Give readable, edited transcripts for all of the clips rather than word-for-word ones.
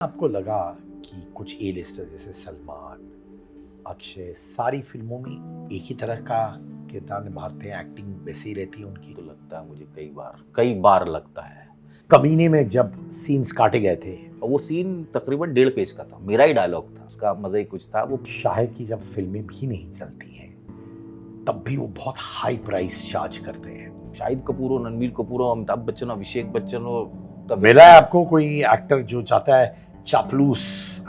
आपको लगा कि कुछ ए लिस्टर जैसे सलमान, अक्षय सारी फिल्मों में एक ही तरह का किरदार निभाते हैं, एक्टिंग वैसे ही रहती है उनकी? तो लगता है मुझे कई बार लगता है। कमीने में जब सीन्स काटे गए थे, वो सीन तकरीबन 1.5 पेज का था, मेरा ही डायलॉग था, उसका मजा ही कुछ था। वो शाहिद की जब फिल्में भी नहीं चलती हैं तब भी वो बहुत हाई प्राइस चार्ज करते हैं। शाहिद कपूर हो, रणबीर कपूर हो, अमिताभ बच्चन हो, अभिषेक बच्चन हो, मिला है आपको कोई एक्टर जो चाहता है चापलूस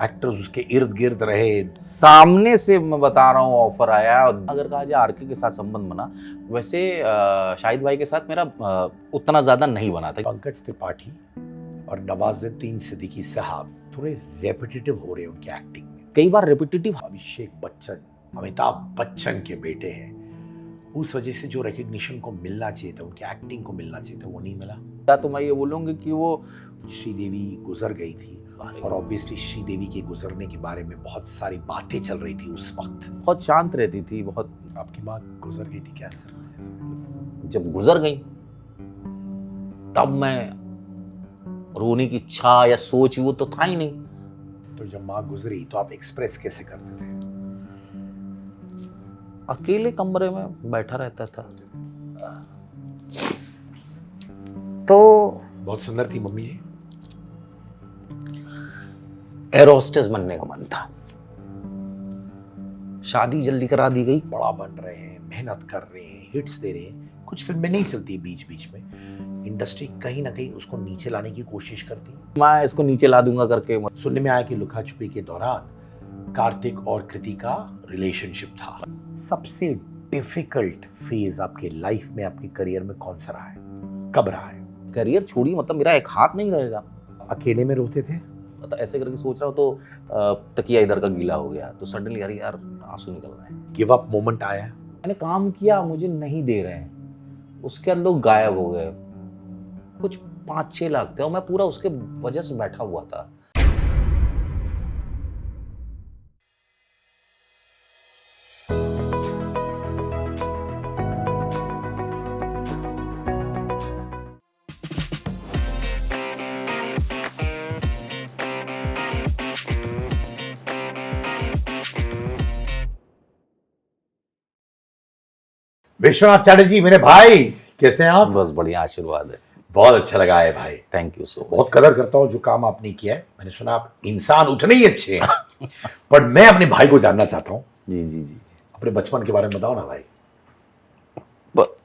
एक्टर्स उसके इर्द गिर्द रहे? सामने से मैं बता रहा हूँ ऑफर आया। अगर कहा जाए आरके के साथ संबंध बना, वैसे शाहिद भाई के साथ मेरा उतना ज्यादा नहीं बना था। पंकज त्रिपाठी और नवाजुद्दीन सिद्दीकी साहब थोड़े रेपिटेटिव हो रहे हैं उनकी एक्टिंग में, कई बार रेपिटेटिव। अभिषेक बच्चन अमिताभ बच्चन के बेटे हैं, उस वजह से जो रिकग्निशन को मिलना चाहिए था, उनकी एक्टिंग को मिलना चाहिए था, वो नहीं मिला। तो मैं ये बोलूँगी कि वो श्रीदेवी गुजर गई थी और ऑब्वियसली श्रीदेवी के गुजरने के बारे में बहुत सारी बातें चल रही थी उस वक्त। बहुत शांत रहती थी, बहुत। आपकी माँ गुजर गई थी कैंसर की वजह से? जब गुजर गई तब मैं रोने की इच्छा या सोच वो तो था ही नहीं। तो जब माँ गुजरी तो आप एक्सप्रेस कैसे करते थे? अकेले कमरे में बैठा रहता था। तो बहुत सुंदर थी मम्मी जी। एयर होस्टेस बनने का मन था, शादी जल्दी करा दी गई। बड़ा बन रहे हैं, मेहनत कर रहे हैं, हिट्स दे रहे हैं, कुछ फिल्में नहीं चलती बीच बीच में, इंडस्ट्री कहीं ना कहीं उसको नीचे लाने की कोशिश करती। मैं इसको नीचे ला दूंगा करके। सुनने में आया कि लुका छुपी के दौरान कार्तिक और कृति का रिलेशनशिप था। सबसे डिफिकल्ट फेज आपके लाइफ में, आपके करियर में कौन सा रहा है, कब रहा है? करियर छोड़ी, मतलब मेरा एक हाथ नहीं रहेगा। अकेले में रोते थे? मतलब ऐसे करके सोच रहा हूँ तो तकिया इधर का गीला हो गया, तो सडनली अरे यार आंसू निकल रहे हैं। गिव अप मोमेंट आया? मैंने काम किया, मुझे नहीं दे रहे हैं, उसके बाद लोग गायब हो गए। कुछ 5-6 लाख थे और मैं पूरा उसके वजह से बैठा हुआ था। विश्वनाथ चैटर्जी मेरे भाई, कैसे हैं आप? बस बढ़िया, आशीर्वाद है। बहुत अच्छा लगा है भाई, थैंक यू सो मच। बहुत कदर करता हूँ जो काम आपने किया है। मैंने सुना आप इंसान उतने ही अच्छे हैं पर मैं अपने भाई को जानना चाहता हूँ। जी जी जी। अपने बचपन के बारे में बताओ ना भाई।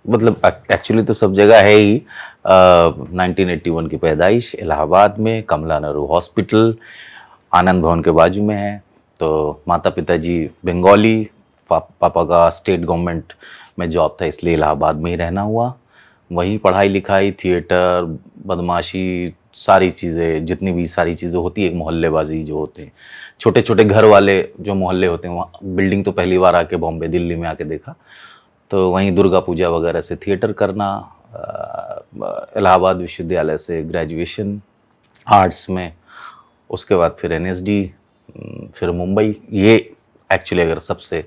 मतलब एक्चुअली तो सब जगह है ही। 1981 की पैदाइश, इलाहाबाद में, कमला नेहरू हॉस्पिटल आनंद भवन के बाजू में है। तो माता पिताजी बंगाली, पापा का स्टेट गवर्नमेंट में जॉब था, इसलिए इलाहाबाद में ही रहना हुआ। वहीं पढ़ाई लिखाई, थिएटर, बदमाशी, सारी चीज़ें, जितनी भी सारी चीज़ें होती है, एक मोहल्लेबाजी जो होते हैं, छोटे छोटे घर वाले जो मोहल्ले होते हैं, वहाँ बिल्डिंग तो पहली बार आके बॉम्बे दिल्ली में आके देखा, तो वहीं दुर्गा पूजा वगैरह से थिएटर करना। इलाहाबाद विश्वविद्यालय से ग्रेजुएशन आर्ट्स में, उसके बाद फिर एनएसडी, फिर मुंबई। ये एक्चुअली अगर सबसे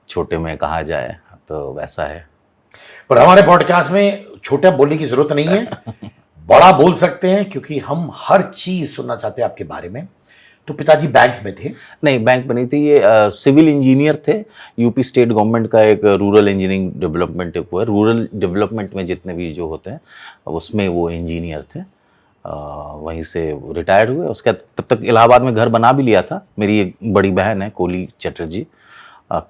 छोटे में कहा जाए तो वैसा है। पर हमारे पॉडकास्ट में छोटा बोलने की जरूरत नहीं है, बड़ा बोल सकते हैं क्योंकि हम हर चीज सुनना चाहते हैं आपके बारे में। तो पिताजी बैंक में थे? नहीं, बैंक में नहीं थे, ये सिविल इंजीनियर थे। यूपी स्टेट गवर्नमेंट का एक रूरल इंजीनियरिंग डेवलपमेंट एक वो है, रूरल डेवलपमेंट में जितने भी जो होते हैं उसमें वो इंजीनियर थे। वहीं से रिटायर्ड हुए। उसके तब तक इलाहाबाद में घर बना भी लिया था। मेरी एक बड़ी बहन है कोली चटर्जी,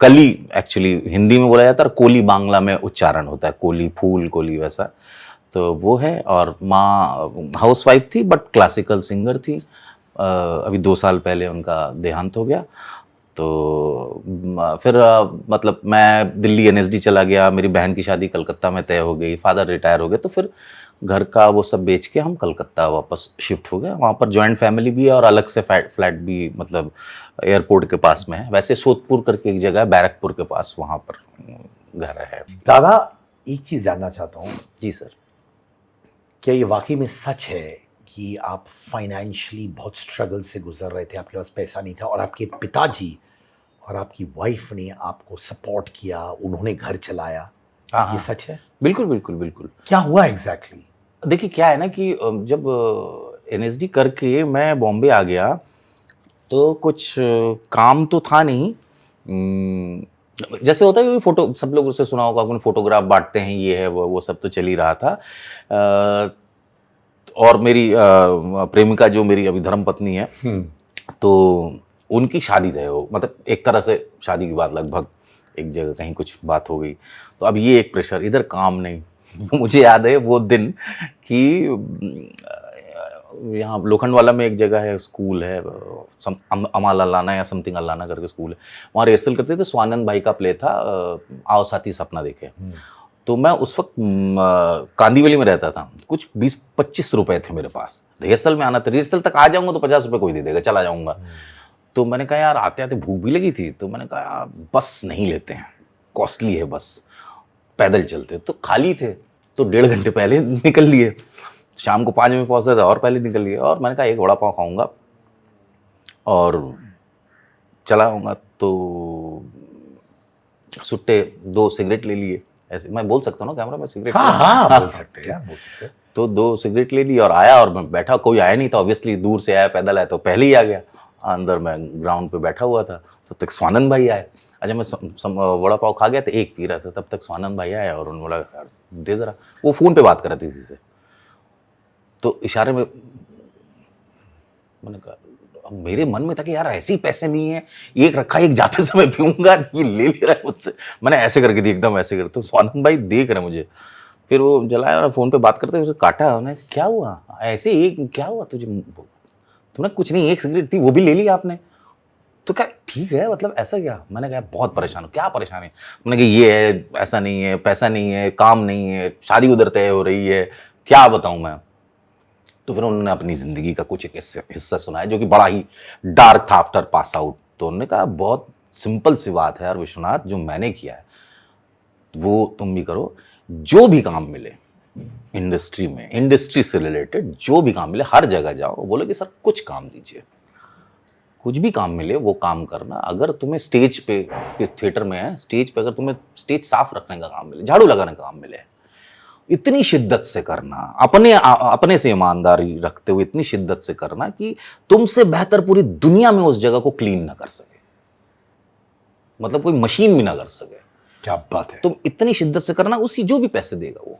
कली एक्चुअली हिंदी में बोला जाता है, और कोली बांग्ला में उच्चारण होता है, कोली फूल कोली वैसा, तो वो है। और माँ हाउसवाइफ थी बट क्लासिकल सिंगर थी। अभी 2 साल पहले उनका देहांत हो गया। तो फिर मतलब मैं दिल्ली एनएसडी चला गया, मेरी बहन की शादी कलकत्ता में तय हो गई, फादर रिटायर हो गए, तो फिर घर का वो सब बेच के हम कलकत्ता वापस शिफ्ट हो गए। वहाँ पर जॉइंट फैमिली भी है और अलग से फ्लैट भी, मतलब एयरपोर्ट के पास में है। वैसे सोदपुर करके एक जगह है बैरकपुर के पास, वहाँ पर घर है। दादा, एक चीज जानना चाहता हूँ। जी सर। क्या ये वाकई में सच है कि आप फाइनेंशियली बहुत स्ट्रगल से गुजर रहे थे, आपके पास पैसा नहीं था और आपके पिताजी और आपकी वाइफ ने आपको सपोर्ट किया, उन्होंने घर चलाया? ये सच है? बिल्कुल बिल्कुल बिल्कुल। क्या हुआ एग्जैक्टली? देखिए क्या है ना कि जब एनएसडी करके मैं बॉम्बे आ गया तो कुछ काम तो था नहीं। जैसे होता है कि फोटो, सब लोग उससे सुना होगा, अपने फोटोग्राफ बांटते हैं, ये है वो सब तो चल ही रहा था। और मेरी प्रेमिका जो मेरी अभी धर्मपत्नी है, तो उनकी शादी तय हो, मतलब एक तरह से शादी की बात, लगभग एक जगह कहीं कुछ बात हो गई। तो अब ये एक प्रेशर, इधर काम नहीं। तो मुझे याद है वो दिन कि यहाँ लोखंडवाला में एक जगह है, स्कूल है, अमाल अल्लाना या समथिंग अल्लाना करके स्कूल है, वहाँ रिहर्सल करते थे। स्वानंद भाई का प्ले था, आओ साथी सपना देखे। तो मैं उस वक्त कांदीवली में रहता था। कुछ 20-25 रुपए थे मेरे पास, रिहर्सल में आना था। रिहर्सल तक आ जाऊंगा तो 50 रुपए कोई दे देगा, चला जाऊंगा। तो मैंने कहा यार, आते आते भूख भी लगी थी, तो मैंने कहा यार बस नहीं लेते हैं, कॉस्टली है बस, पैदल चलते। तो खाली थे, तो 1.5 घंटे पहले निकल लिए। शाम को 5 बजे पहुंचते थे और पहले निकल लिए। और मैंने कहा एक वड़ा पाव खाऊंगा और चला आऊँगा। तो सुट्टे 2 सिगरेट ले लिए। ऐसे मैं बोल सकता हूँ ना कैमरा में, सिगरेट? हाँ, बोल सकते हैं, बोल सकते हैं। तो 2 सिगरेट ले ली और आया, और मैं बैठा, कोई आया नहीं था ऑब्वियसली, दूर से आया, पैदल आया, तो पहले ही आ गया। अंदर मैं ग्राउंड पे बैठा हुआ था, तब तक स्वानंद भाई आए। अच्छा, मैं वड़ा पाव खा गया था, एक पी रहा था, तब तक स्वानंद भाई आए और उन्होंने बोला दे जरा। वो फ़ोन पे बात कर रहे थे किसी से, तो इशारे में मैंने कहा, अब मेरे मन में था कि यार ऐसे ही पैसे नहीं है, एक रखा एक जाते समय पीऊंगा, ये ले रहा है मुझसे। मैंने ऐसे करके दी, एकदम ऐसे कर। तो स्वानंद भाई देख रहे मुझे, फिर वो जलाया और फ़ोन पे बात करते उसे काटा। उन्हें क्या हुआ ऐसे, एक क्या हुआ तुझे? तूने कुछ नहीं, एक सिगरेट थी वो भी ले ली आपने। तो क्या ठीक है, मतलब ऐसा क्या? मैंने कहा बहुत परेशान हूँ। क्या परेशानी? मैंने कहा ये है, ऐसा नहीं है, पैसा नहीं है, काम नहीं है, शादी उधर तय हो रही है, क्या बताऊँ मैं। तो फिर उन्होंने अपनी ज़िंदगी का कुछ एक हिस्सा सुनाया जो कि बड़ा ही डार्क था आफ्टर पास आउट। तो उन्होंने कहा बहुत सिंपल सी बात है यार विश्वनाथ, जो मैंने किया है वो तुम भी करो। जो भी काम मिले इंडस्ट्री में, इंडस्ट्री से रिलेटेड जो भी काम मिले, हर जगह जाओ, बोले कि सर कुछ काम दीजिए, कुछ भी काम मिले वो काम करना। अगर तुम्हें स्टेज पे, थिएटर में है, स्टेज पे अगर तुम्हें स्टेज साफ रखने का काम मिले, झाड़ू लगाने का काम मिले, इतनी शिद्दत से करना, अपने से ईमानदारी रखते हुए इतनी शिद्दत से करना कि तुमसे बेहतर पूरी दुनिया में उस जगह को क्लीन ना कर सके, मतलब कोई मशीन भी ना कर सके। क्या बात है। तुम इतनी शिद्दत से करना, उसी जो भी पैसे देगा वो।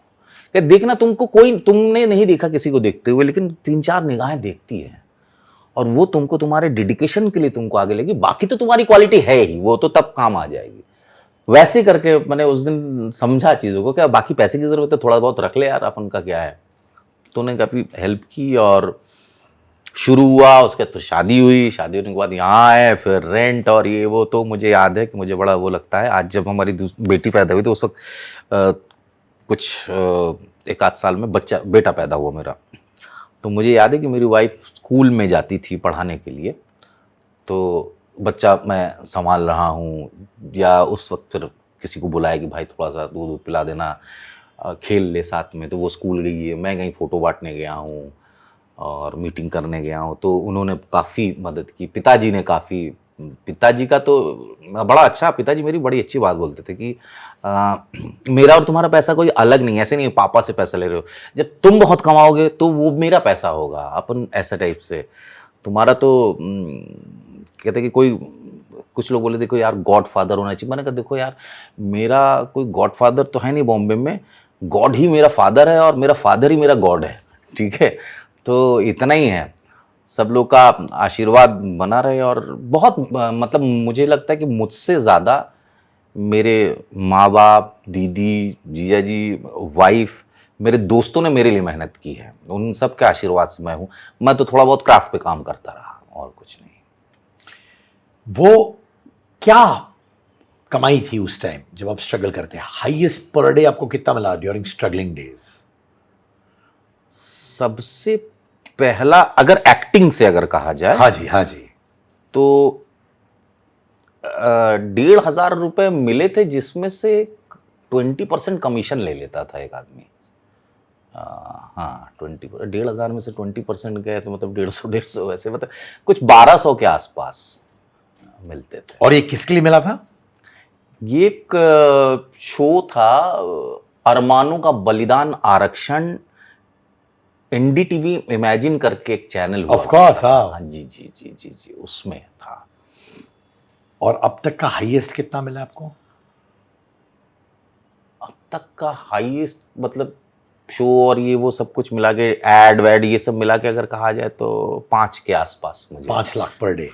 क्या देखना, तुमको कोई, तुमने नहीं देखा किसी को देखते हुए, लेकिन 3-4 निगाहें देखती हैं और वो तुमको तुम्हारे डेडिकेशन के लिए तुमको आगे लेगी। बाकी तो तुम्हारी क्वालिटी है ही, वो तो तब काम आ जाएगी। वैसे करके मैंने उस दिन समझा चीज़ों को, क्या बाकी पैसे की ज़रूरत है, थोड़ा बहुत रख ले यार, अपन का क्या है। तो उन्होंने काफ़ी हेल्प की और शुरू हुआ। उसके बाद फिर शादी हुई, शादी होने के बाद यहाँ आए, फिर रेंट और ये वो। तो मुझे याद है कि मुझे बड़ा वो लगता है, आज जब हमारी बेटी पैदा हुई तो उस वक्त कुछ 1-8 साल में बेटा पैदा हुआ मेरा। तो मुझे याद है कि मेरी वाइफ स्कूल में जाती थी पढ़ाने के लिए, तो बच्चा मैं संभाल रहा हूँ, या उस वक्त फिर किसी को बुलाया कि भाई थोड़ा सा दूध पिला देना, खेल ले साथ में। तो वो स्कूल गई है, मैं कहीं फ़ोटो बांटने गया हूँ और मीटिंग करने गया हूँ, तो उन्होंने काफ़ी मदद की। पिताजी ने काफ़ी, पिताजी का तो बड़ा अच्छा, पिताजी मेरी बड़ी अच्छी बात बोलते थे कि मेरा और तुम्हारा पैसा कोई अलग नहीं है, ऐसे नहीं पापा से पैसा ले रहे हो, जब तुम बहुत कमाओगे तो वो मेरा पैसा होगा, अपन ऐसा टाइप से। तुम्हारा तो कहते कि कोई, कुछ लोग बोले देखो यार गॉड फादर होना चाहिए। मैंने कहा देखो यार, मेरा कोई गॉड फादर तो है नहीं बॉम्बे में, गॉड ही मेरा फादर है और मेरा फादर ही मेरा गॉड है, ठीक है। तो इतना ही है, सब लोग का आशीर्वाद बना रहे। और बहुत मतलब मुझे लगता है कि मुझसे ज़्यादा मेरे माँ बाप, दीदी, जीजा जी, वाइफ, मेरे दोस्तों ने मेरे लिए मेहनत की है, उन सब के आशीर्वाद से मैं हूँ। मैं तो थोड़ा बहुत क्राफ्ट पे काम करता रहा और कुछ नहीं। वो क्या कमाई थी उस टाइम जब आप स्ट्रगल करते हैं? हाईएस्ट पर डे आपको कितना मिला ड्यूरिंग स्ट्रगलिंग डेज? सबसे पहला अगर एक्टिंग से अगर कहा जाए, हाँ जी, हाँ जी, तो 1,500 रुपये मिले थे, जिसमें से 20% कमीशन ले लेता था एक आदमी। हाँ 1,500 में से 20% गए तो मतलब 150 वैसे, मतलब कुछ 1200 के आसपास मिलते थे। और ये किसके लिए मिला था? ये एक शो था, अरमानों का बलिदान आरक्षण एनडीटीवी इमेजिन करके एक चैनल हुआ Of course, करता था। हाँ। हाँ जी जी जी जी जी, उसमें था। और अब तक का हाईएस्ट कितना मिला आपको? अब तक का हाईएस्ट मतलब शो और ये वो सब कुछ मिला के एड वैड ये सब मिला के अगर कहा जाए तो 5 के आसपास मुझे। 5 लाख पर डे।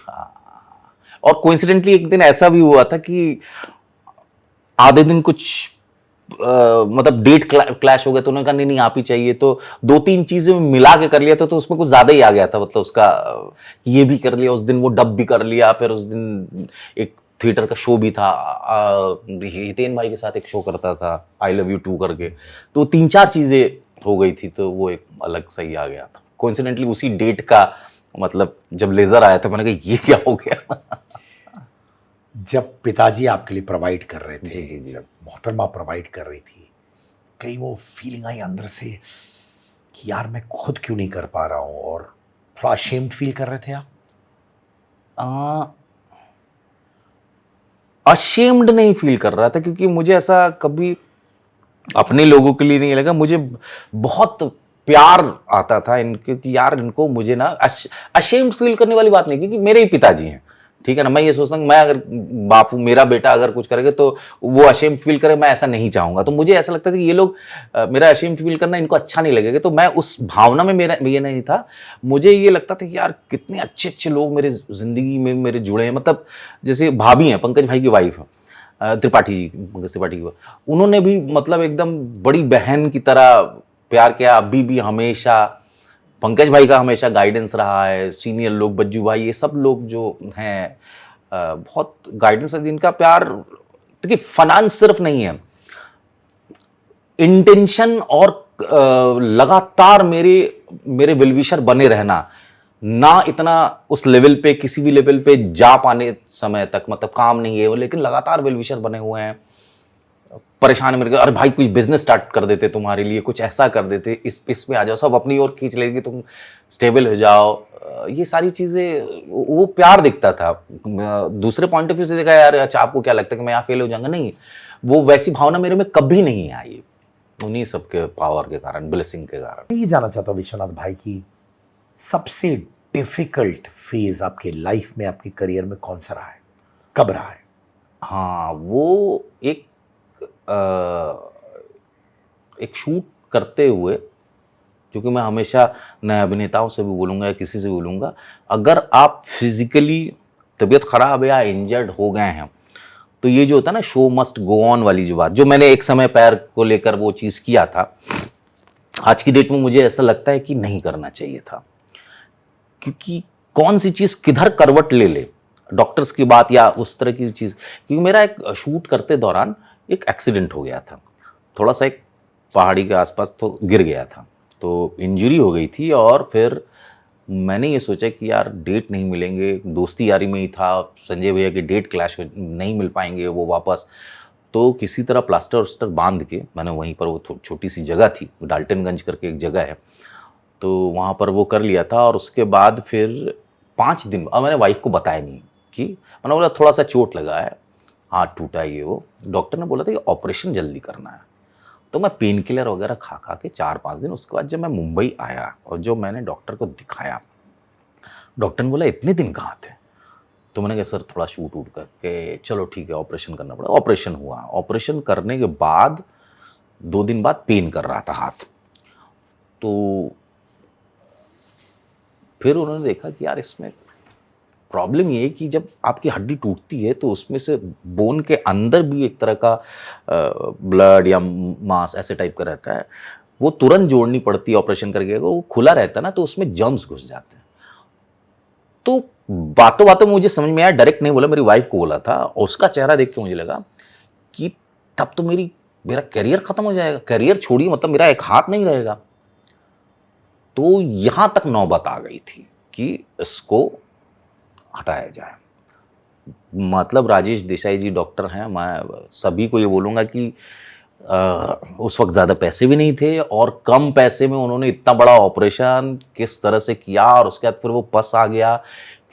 और कोइंसिडेंटली एक दिन ऐसा भी हुआ था कि आधे दिन कुछ मतलब डेट क्लैश हो गया तो उन्होंने कहा नहीं नहीं आप ही चाहिए, तो 2-3 चीजें मिला के कर लिया था तो उसमें कुछ ज्यादा ही आ गया था, मतलब उसका ये भी कर लिया उस दिन, वो डब भी कर लिया, फिर उस दिन एक थिएटर का शो भी था, हितेन भाई के साथ एक शो करता था आई लव यू 2 करके, तो 3-4 चीजें हो गई थी, तो वो एक अलग सही आ गया था कोइंसिडेंटली उसी डेट का। मतलब जब लेजर आया था मैंने कहा ये क्या हो गया। जब पिताजी आपके लिए प्रोवाइड कर रहे थे, जी, जी, जी। जब मोहतरमा प्रोवाइड कर रही थी, कहीं वो फीलिंग आई अंदर से कि यार मैं खुद क्यों नहीं कर पा रहा हूँ, और थोड़ा अशेम्ड फील कर रहे थे आप? अशेम्ड नहीं फील कर रहा था क्योंकि मुझे ऐसा कभी अपने लोगों के लिए नहीं लगा, मुझे बहुत प्यार आता था इनके कि यार इनको मुझे ना अशेम्ड फील करने वाली बात नहीं, क्योंकि मेरे ही पिताजी हैं, ठीक है ना। मैं ये सोचता हूँ मैं अगर बापू मेरा बेटा अगर कुछ करेगा तो वो अशेम्ड फील करे, मैं ऐसा नहीं चाहूंगा। तो मुझे ऐसा लगता था कि ये लोग मेरा अशेम्ड फील करना इनको अच्छा नहीं लगेगा, तो मैं उस भावना में मेरा ये नहीं था। मुझे ये लगता था कि यार कितने अच्छे अच्छे लोग मेरे जिंदगी में मेरे जुड़े हैं, मतलब जैसे भाभी हैं पंकज भाई की वाइफ है त्रिपाठी जी, पंकज त्रिपाठी की, उन्होंने भी मतलब एकदम बड़ी बहन की तरह प्यार किया, अभी भी हमेशा पंकज भाई का हमेशा गाइडेंस रहा है, सीनियर लोग बज्जू भाई ये सब लोग जो हैं बहुत गाइडेंस है, जिनका प्यार। देखिए फाइनेंस सिर्फ नहीं है, इंटेंशन और लगातार मेरे मेरे वेलविशर बने रहना, ना इतना उस लेवल पे किसी भी लेवल पे जा पाने समय तक मतलब काम नहीं है वो, लेकिन लगातार वेलविशर बने हुए हैं, परेशान मेरे को, अरे भाई कुछ बिजनेस स्टार्ट कर देते तुम्हारे लिए, कुछ ऐसा कर देते, इसमें आ जाओ, सब अपनी ओर खींच लेगी, तुम स्टेबल हो जाओ, ये सारी चीज़ें वो प्यार दिखता था। दूसरे पॉइंट ऑफ व्यू से देखा यार अच्छा आपको क्या लगता है कि मैं यहाँ फेल हो जाऊंगा, नहीं, वो वैसी भावना मेरे में कभी नहीं आई, उन्हीं सबके पावर के कारण, ब्लेसिंग के कारण। मैं ये जानना चाहता हूँ विश्वनाथ भाई की सबसे डिफिकल्ट फेज आपके लाइफ में, आपके करियर में कौन सा रहा है, कब रहा है? हाँ वो एक शूट करते हुए, क्योंकि मैं हमेशा नए अभिनेताओं से भी बोलूँगा या किसी से भी बोलूँगा, अगर आप फिजिकली तबीयत खराब या इंजर्ड हो गए हैं तो ये जो होता है ना शो मस्ट गो ऑन वाली जो बात, जो मैंने एक समय पैर को लेकर वो चीज़ किया था, आज की डेट में मुझे ऐसा लगता है कि नहीं करना चाहिए था, क्योंकि कौन सी चीज़ किधर करवट ले ले, डॉक्टर्स की बात या उस तरह की चीज़, क्योंकि मेरा एक शूट करते दौरान एक एक्सीडेंट हो गया था, थोड़ा सा एक पहाड़ी के आसपास तो गिर गया था, तो इंजरी हो गई थी, और फिर मैंने ये सोचा कि यार डेट नहीं मिलेंगे, दोस्ती यारी में ही था, संजय भैया की डेट क्लैश नहीं मिल पाएंगे वो वापस, तो किसी तरह प्लास्टर व्लास्टर बांध के मैंने वहीं पर, वो छोटी सी जगह थी डाल्टनगंज करके एक जगह है, तो वहाँ पर वो कर लिया था। और उसके बाद फिर 5 दिन, अब मैंने वाइफ को बताया नहीं कि, मैंने बोला थोड़ा सा चोट लगा है, हाथ टूटा है ये वो, डॉक्टर ने बोला था कि ऑपरेशन जल्दी करना है, तो मैं पेन किलर वगैरह खा खा के 4-5 दिन, उसके बाद जब मैं मुंबई आया और जो मैंने डॉक्टर को दिखाया, डॉक्टर ने बोला इतने दिन कहाँ थे, तो मैंने कहा सर थोड़ा शूट वूट करके, चलो ठीक है ऑपरेशन करना पड़ा, ऑपरेशन हुआ, ऑपरेशन करने के बाद 2 दिन बाद पेन कर रहा था हाथ, तो फिर उन्होंने देखा कि यार इसमें प्रॉब्लम ये है कि जब आपकी हड्डी टूटती है तो उसमें से बोन के अंदर भी एक तरह का ब्लड या मांस ऐसे टाइप का रहता है, वो तुरंत जोड़नी पड़ती है ऑपरेशन करके, अगर वो खुला रहता है ना तो उसमें जर्म्स घुस जाते हैं। तो बातों बातों में मुझे समझ में आया, डायरेक्ट नहीं बोला, मेरी वाइफ को बोला था, और उसका चेहरा देख के मुझे लगा कि तब तो मेरा करियर खत्म हो जाएगा, करियर छोड़िए मतलब मेरा एक हाथ नहीं रहेगा। तो यहां तक नौबत आ गई थी कि इसको हटाया जाए। मतलब राजेश देसाई जी डॉक्टर हैं, मैं सभी को ये बोलूँगा कि उस वक्त ज़्यादा पैसे भी नहीं थे, और कम पैसे में उन्होंने इतना बड़ा ऑपरेशन किस तरह से किया, और उसके बाद फिर वो पस आ गया,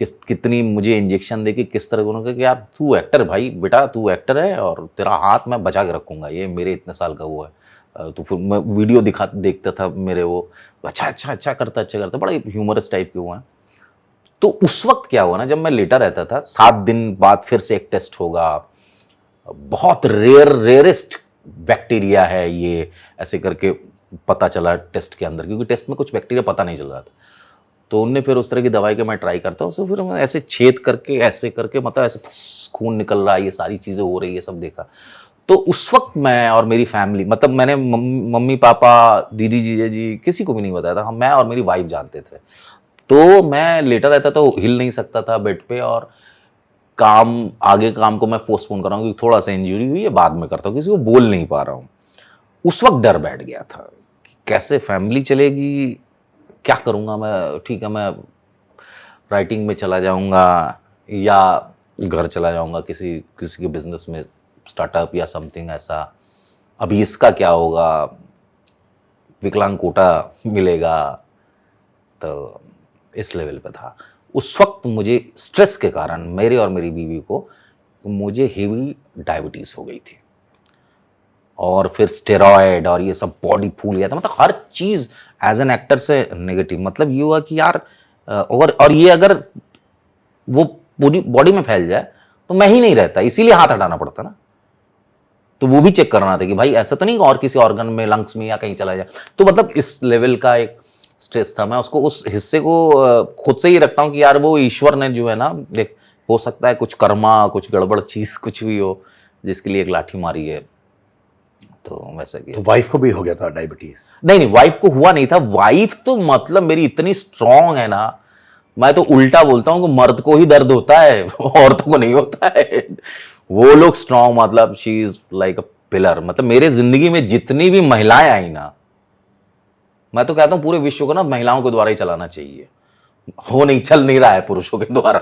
कितनी मुझे इंजेक्शन दे के किस तरह, उन्होंने कहा कि यार तू एक्टर, भाई बेटा तू एक्टर है और तेरा हाथ मैं बचा के रखूँगा, ये मेरे इतने साल का वो है, तो फिर मैं वीडियो देखता था मेरे, वो अच्छा करता, बड़ा ह्यूमरस टाइप के हुआ है। तो उस वक्त क्या हुआ ना, जब मैं लेटा रहता था, 7 दिन बाद फिर से एक टेस्ट होगा, बहुत रेयरेस्ट बैक्टीरिया है ये, ऐसे करके पता चला टेस्ट के अंदर, क्योंकि टेस्ट में कुछ बैक्टीरिया पता नहीं चल रहा था। तो उनने फिर उस तरह की दवाई के मैं ट्राई करता हूँ, तो फिर मैं ऐसे छेद करके ऐसे करके, मतलब ऐसे खून निकल रहा है, ये सारी चीज़ें हो रही है, सब देखा। तो उस वक्त मैं और मेरी फैमिली, मतलब मैंने मम्मी पापा दीदी जीजा जी किसी को भी नहीं बताया था, हम मैं और मेरी वाइफ जानते थे। तो मैं लेटा रहता तो हिल नहीं सकता था बेड पे, और आगे काम को मैं पोस्टपोन कर रहा हूँ क्योंकि थोड़ा सा इंजरी हुई है, बाद में करता हूँ, किसी को बोल नहीं पा रहा हूँ। उस वक्त डर बैठ गया था कि कैसे फैमिली चलेगी, क्या करूँगा मैं। ठीक है, मैं राइटिंग में चला जाऊँगा या घर चला जाऊँगा किसी के बिजनेस में, स्टार्टअप या समथिंग ऐसा। अभी इसका क्या होगा, विकलांग कोटा मिलेगा, तो इस लेवल पे था। उस वक्त मुझे स्ट्रेस के कारण, मेरे और मेरी बीवी को, मुझे हेवी डायबिटीज़ हो गई थी, और फिर स्टेरॉयड और ये सब, बॉडी फूल गया था, मतलब हर चीज़ एज एन एक्टर से नेगेटिव। मतलब ये हुआ कि यार, और ये अगर वो पूरी बॉडी में फैल जाए तो मैं ही नहीं रहता, इसीलिए हाथ हटाना पड़ता ना। तो वो भी चेक करना था कि भाई ऐसा तो नहीं और किसी ऑर्गन में, लंग्स में या कहीं चला जाए। तो मतलब इस लेवल का एक स्ट्रेस था। मैं उसको, उस हिस्से को खुद से ही रखता हूँ कि यार वो ईश्वर ने जो है ना, देख, हो सकता है कुछ कर्मा, कुछ गड़बड़ चीज़ कुछ भी हो, जिसके लिए एक लाठी मारी है। तो वैसा किया। तो वाइफ को भी हो गया था डायबिटीज? नहीं, वाइफ को हुआ नहीं था। वाइफ तो मतलब मेरी इतनी स्ट्रांग है ना, मैं तो उल्टा बोलता हूँ कि मर्द को ही दर्द होता है, औरतों को नहीं होता है। वो लोग स्ट्रांग, मतलब she is like a pillar. मतलब मेरे जिंदगी में जितनी भी महिलाएं आई ना, मैं तो कहता हूँ पूरे विश्व को ना महिलाओं के द्वारा ही चलाना चाहिए। चल नहीं रहा है पुरुषों के द्वारा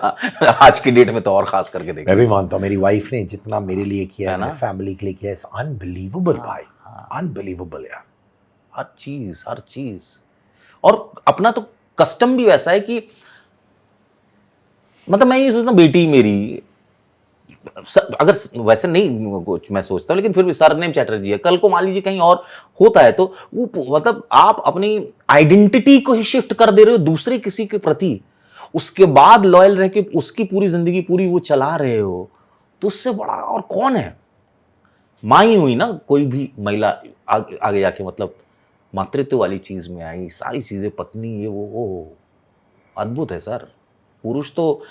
आज की डेट में, तो और खास करके देखिए। मैं भी मानता हूँ, मेरी वाइफ ने जितना मेरे लिए किया है, ना? मेरे फैमिली के लिए किया है, अनबिलीवेबल भाई, अनबिलीवेबल यार। हर चीज। और अपना तो कस्टम भी वैसा है कि, मतलब मैं ये सोचता हूँ बेटी मेरी, अगर वैसे नहीं कुछ मैं सोचता हूँ, लेकिन फिर भी सरनेम चैटर्जी है, कल को मान लीजिए कहीं और होता है, तो वो मतलब आप अपनी आइडेंटिटी को ही शिफ्ट कर दे रहे हो दूसरे किसी के प्रति, उसके बाद लॉयल रह के उसकी पूरी जिंदगी पूरी वो चला रहे हो, तो उससे बड़ा और कौन है। माँ ही हुई ना, कोई भी महिला आगे जाके, मतलब मातृत्व वाली चीज में आई, सारी चीजें, पत्नी, ये वो अद्भुत है सर। पुरुष तो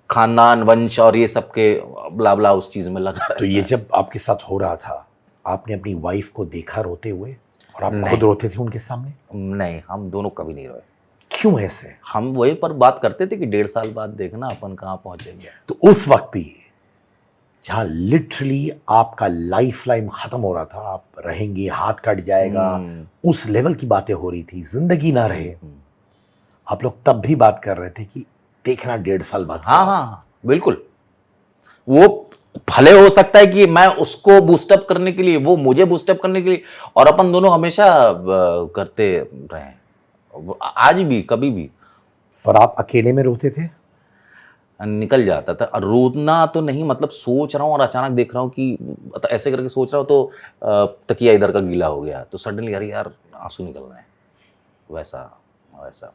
खानदान, वंश और ये सब के ब्ला ब्ला उस चीज में लगा रहता है। तो ये जब आपके साथ हो रहा था, आपने अपनी वाइफ को देखा रोते हुए, और आप खुद रोते थे उनके सामने? नहीं, हम दोनों कभी नहीं रोए। क्यों ऐसे? हम वही पर बात करते थे कि 1.5 साल बाद देखना अपन कहाँ पहुंचेंगे। तो उस वक्त भी जहाँ लिटरली आपका लाइफ लाइन खत्म हो रहा था, आप रहेंगे, हाथ कट जाएगा, उस लेवल की बातें हो रही थी, जिंदगी ना रहे, आप लोग तब भी बात कर रहे थे कि देखना 1.5 साल बाद। हाँ, बिल्कुल। वो भले हो सकता है कि मैं उसको बूस्टअप करने के लिए, वो मुझे बूस्टअप करने के लिए, और अपन दोनों हमेशा करते रहे, आज भी, कभी भी। पर आप अकेले में रोते थे? निकल जाता था। रोना तो नहीं, मतलब सोच रहा हूँ और अचानक देख रहा हूँ कि, मतलब ऐसे करके सोच रहा हूँ तो तकिया इधर का गीला हो गया, तो सडनली यार आंसू निकल रहे हैं, वैसा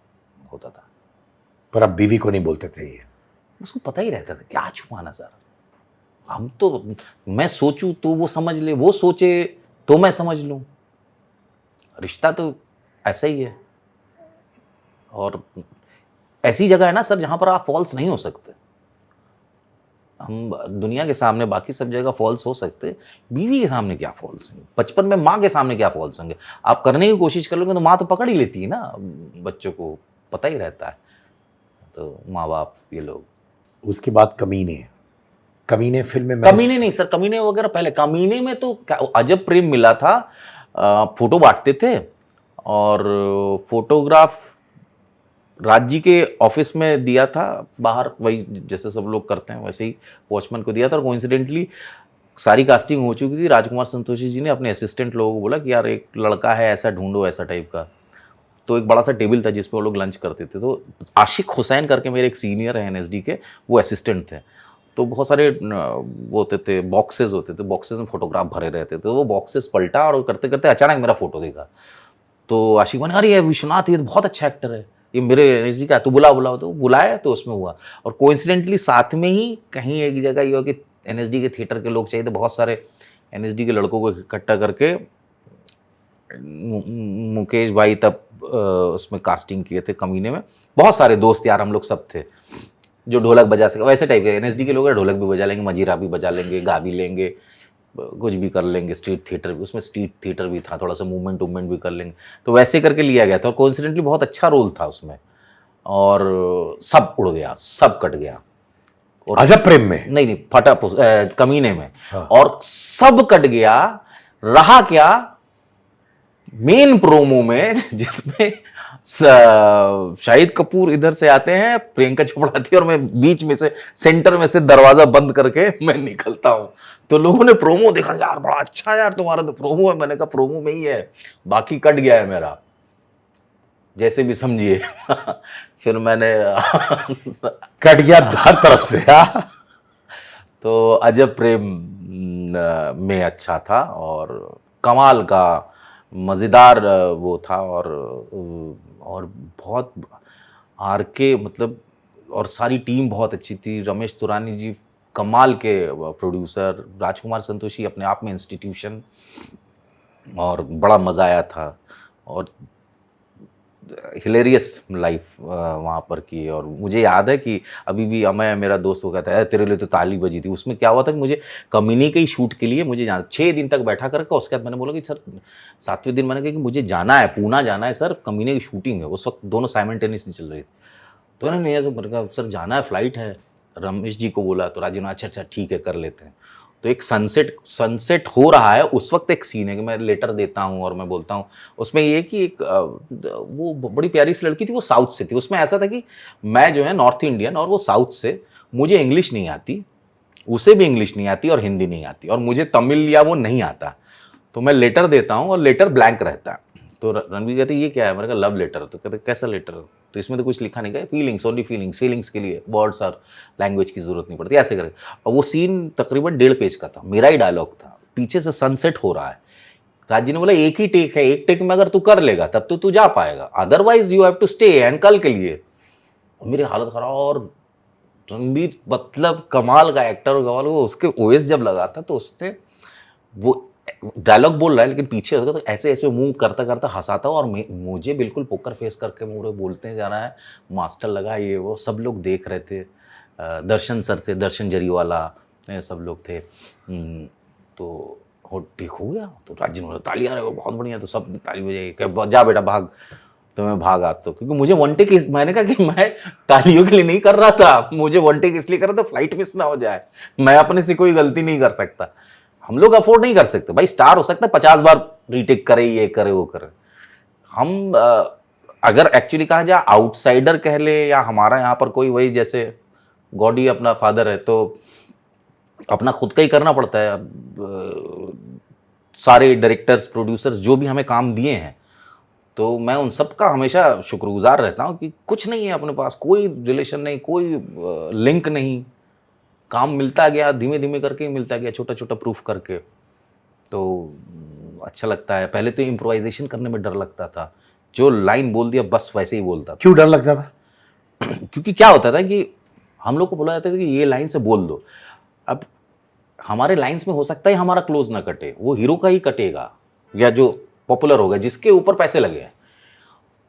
होता था। पर आप बीवी को नहीं बोलते थे? ये उसको पता ही रहता था, क्या छुपाना सर। हम तो, मैं सोचूं तो वो समझ ले, वो सोचे तो मैं समझ लूं। रिश्ता तो ऐसा ही है। और ऐसी जगह है ना सर जहां पर आप फॉल्स नहीं हो सकते। हम दुनिया के सामने बाकी सब जगह फॉल्स हो सकते, बीवी के सामने क्या फॉल्स हैं, बचपन में माँ के सामने क्या फॉल्स होंगे। आप करने की कोशिश कर लोगे तो माँ तो पकड़ ही लेती है ना, बच्चों को पता ही रहता है। तो माँ बाप ये लोग। उसके बाद कमीने फिल्म में, कमीने नहीं सर, कमीने वगैरह पहले। कमीने में तो अजब प्रेम मिला था। फोटो बांटते थे, और फोटोग्राफ राज जी के ऑफिस में दिया था बाहर, वही जैसे सब लोग करते हैं वैसे ही वॉचमैन को दिया था। और कोइंसिडेंटली सारी कास्टिंग हो चुकी थी। राजकुमार संतोषी जी ने अपने असिस्टेंट लोगों को बोला कि यार एक लड़का है ऐसा ढूंढो, ऐसा टाइप का। तो एक बड़ा सा टेबल था जिस पे वो लोग लंच करते थे। तो आशिक हुसैन करके मेरे एक सीनियर है NSD के, वो असिस्टेंट थे। तो बहुत सारे वो होते थे, बॉक्सेस होते थे, बॉक्सेस में फोटोग्राफ भरे रहते थे, तो वो बॉक्सेस पलटा और करते करते अचानक मेरा फोटो देखा। तो आशिक भाई ने, अरे ये विश्वनाथ, ये तो बहुत अच्छा एक्टर है, ये मेरे एनएसडी का, तो बुलाओ, तो बुलाया, तो उसमें हुआ। और कोइंसिडेंटली साथ में ही कहीं एक जगह ये हो कि एनएसडी के थिएटर के लोग चाहिए थे, बहुत सारे एनएसडी के लड़कों को इकट्ठा करके मुकेश भाई तब उसमें कास्टिंग किए थे कमीने में, बहुत सारे दोस्त यार हम लोग सब थे जो ढोलक बजा सके, वैसे टाइप के एनएसडी के लोग हैं, ढोलक भी बजा लेंगे, मजीरा भी बजा लेंगे, गा भी लेंगे, कुछ भी कर लेंगे, स्ट्रीट थिएटर भी, उसमें स्ट्रीट थिएटर भी था, थोड़ा सा मूवमेंट भी कर लेंगे, तो वैसे करके लिया गया था। और कोइंसिडेंटली बहुत अच्छा रोल था उसमें, और सब उड़ गया, सब कट गया। और अजब प्रेम में नहीं फटा कमीने में, हाँ। और सब कट गया। रहा क्या मेन प्रोमो में, जिसमें शाहिद कपूर इधर से आते हैं, प्रियंका चोपड़ा आती है, और मैं बीच में से सेंटर में से दरवाजा बंद करके मैं निकलता हूं। तो लोगों ने प्रोमो देखा, यार बड़ा अच्छा यार तुम्हारा तो प्रोमो है। मैंने कहा प्रोमो में ही है, बाकी कट गया है मेरा, जैसे भी समझिए। फिर मैंने कट गया हर तरफ से। हाँ। तो अजब प्रेम में अच्छा था, और कमाल का मज़ेदार वो था, और बहुत आरके मतलब, और सारी टीम बहुत अच्छी थी। रमेश तुरानी जी कमाल के प्रोड्यूसर, राजकुमार संतोषी अपने आप में इंस्टीट्यूशन, और बड़ा मज़ा आया था। और हिलेरियस लाइफ वहाँ पर की। और मुझे याद है कि अभी भी मैं, मेरा दोस्त वो कहता है तेरे लिए तो ताली बजी थी। उसमें क्या हुआ था कि मुझे कमीनी के ही शूट के लिए मुझे जाना, 6 दिन तक बैठा करके, उसके बाद मैंने बोला कि सर 7वें दिन मैंने कहा कि मुझे जाना है, पूना जाना है सर, कमीने की शूटिंग है। उस वक्त दोनों साइमल्टेनियसली चल रही थी। तो मैंने नहीं कहा सर जाना है, फ्लाइट है। रमेश जी को बोला, तो राजीव ने अच्छा ठीक है कर लेते हैं। तो एक सनसेट हो रहा है उस वक्त, एक सीन है कि मैं लेटर देता हूँ और मैं बोलता हूँ, उसमें ये कि एक वो बड़ी प्यारी सी लड़की थी, वो साउथ से थी। उसमें ऐसा था कि मैं जो है नॉर्थ इंडियन और वो साउथ से, मुझे इंग्लिश नहीं आती, उसे भी इंग्लिश नहीं आती और हिंदी नहीं आती, और मुझे तमिल या वो नहीं आता। तो मैं लेटर देता हूँ और लेटर ब्लैंक रहता है। तो रणवीर कहते ये क्या है, मैंने कहा लव लेटर। तो कहते कैसा लेटर, तो इसमें तो कुछ लिखा नहीं गया, फीलिंग्स ओनली फीलिंग्स के लिए, वर्ड्स और लैंग्वेज की जरूरत नहीं पड़ती, ऐसे करके। और वो सीन तकरीबन 1.5 पेज का था, मेरा ही डायलॉग था, पीछे से सनसेट हो रहा है। राज जी ने बोला एक ही टेक है, एक टेक में अगर तू कर लेगा तब तो तू जा पाएगा, otherwise you have to stay and कल के लिए। और मेरी हालत खराब। और रणवीर मतलब कमाल का एक्टर, कमाल, वो उसके ओएस जब लगा था तो उसने वो डायलॉग बोल रहा है लेकिन पीछे होगा तो ऐसे ऐसे मुंह करता करता हंसाता, और मुझे बिल्कुल पोकर फेस करके मुझे बोलते जा रहा है, मास्टर लगा ये वो, सब लोग देख रहे थे। दर्शन सर थे, दर्शन जरीवाला, सब लोग थे। तो हो ठीक हो गया। तो राजीव ने ताली आ रहे हो, बहुत बढ़िया। तो सब ताली बजाई, जा बेटा भाग। तो मैं भागा, तो क्योंकि मुझे वन टेक, मैंने कहा कि मैं तालियों के लिए नहीं कर रहा था, मुझे वन टेक इसलिए कर रहा था फ्लाइट मिस ना हो जाए, मैं अपने से कोई गलती नहीं कर सकता। हम लोग अफोर्ड नहीं कर सकते भाई, स्टार हो सकता है 50 बार रीटेक करे, ये करे वो करे। हम अगर एक्चुअली कहा जाए आउटसाइडर कह ले, या हमारा यहाँ पर कोई वही जैसे गॉडी अपना फादर है, तो अपना खुद का ही करना पड़ता है। सारे डायरेक्टर्स प्रोड्यूसर्स जो भी हमें काम दिए हैं, तो मैं उन सब का हमेशा शुक्रगुजार रहता हूँ कि कुछ नहीं है अपने पास, कोई रिलेशन नहीं, कोई लिंक नहीं, काम मिलता गया, धीमे धीमे करके मिलता गया, छोटा छोटा प्रूफ करके। तो अच्छा लगता है। पहले तो इम्प्रोवाइजेशन करने में डर लगता था, जो लाइन बोल दिया बस वैसे ही बोलता था। क्यों डर लगता था? क्योंकि क्या होता था कि हम लोग को बोला जाता था कि ये लाइन से बोल दो। अब हमारे लाइन्स में हो सकता है हमारा क्लोज ना कटे, वो हीरो का ही कटेगा, या जो पॉपुलर होगा, जिसके ऊपर पैसे लगे हैं।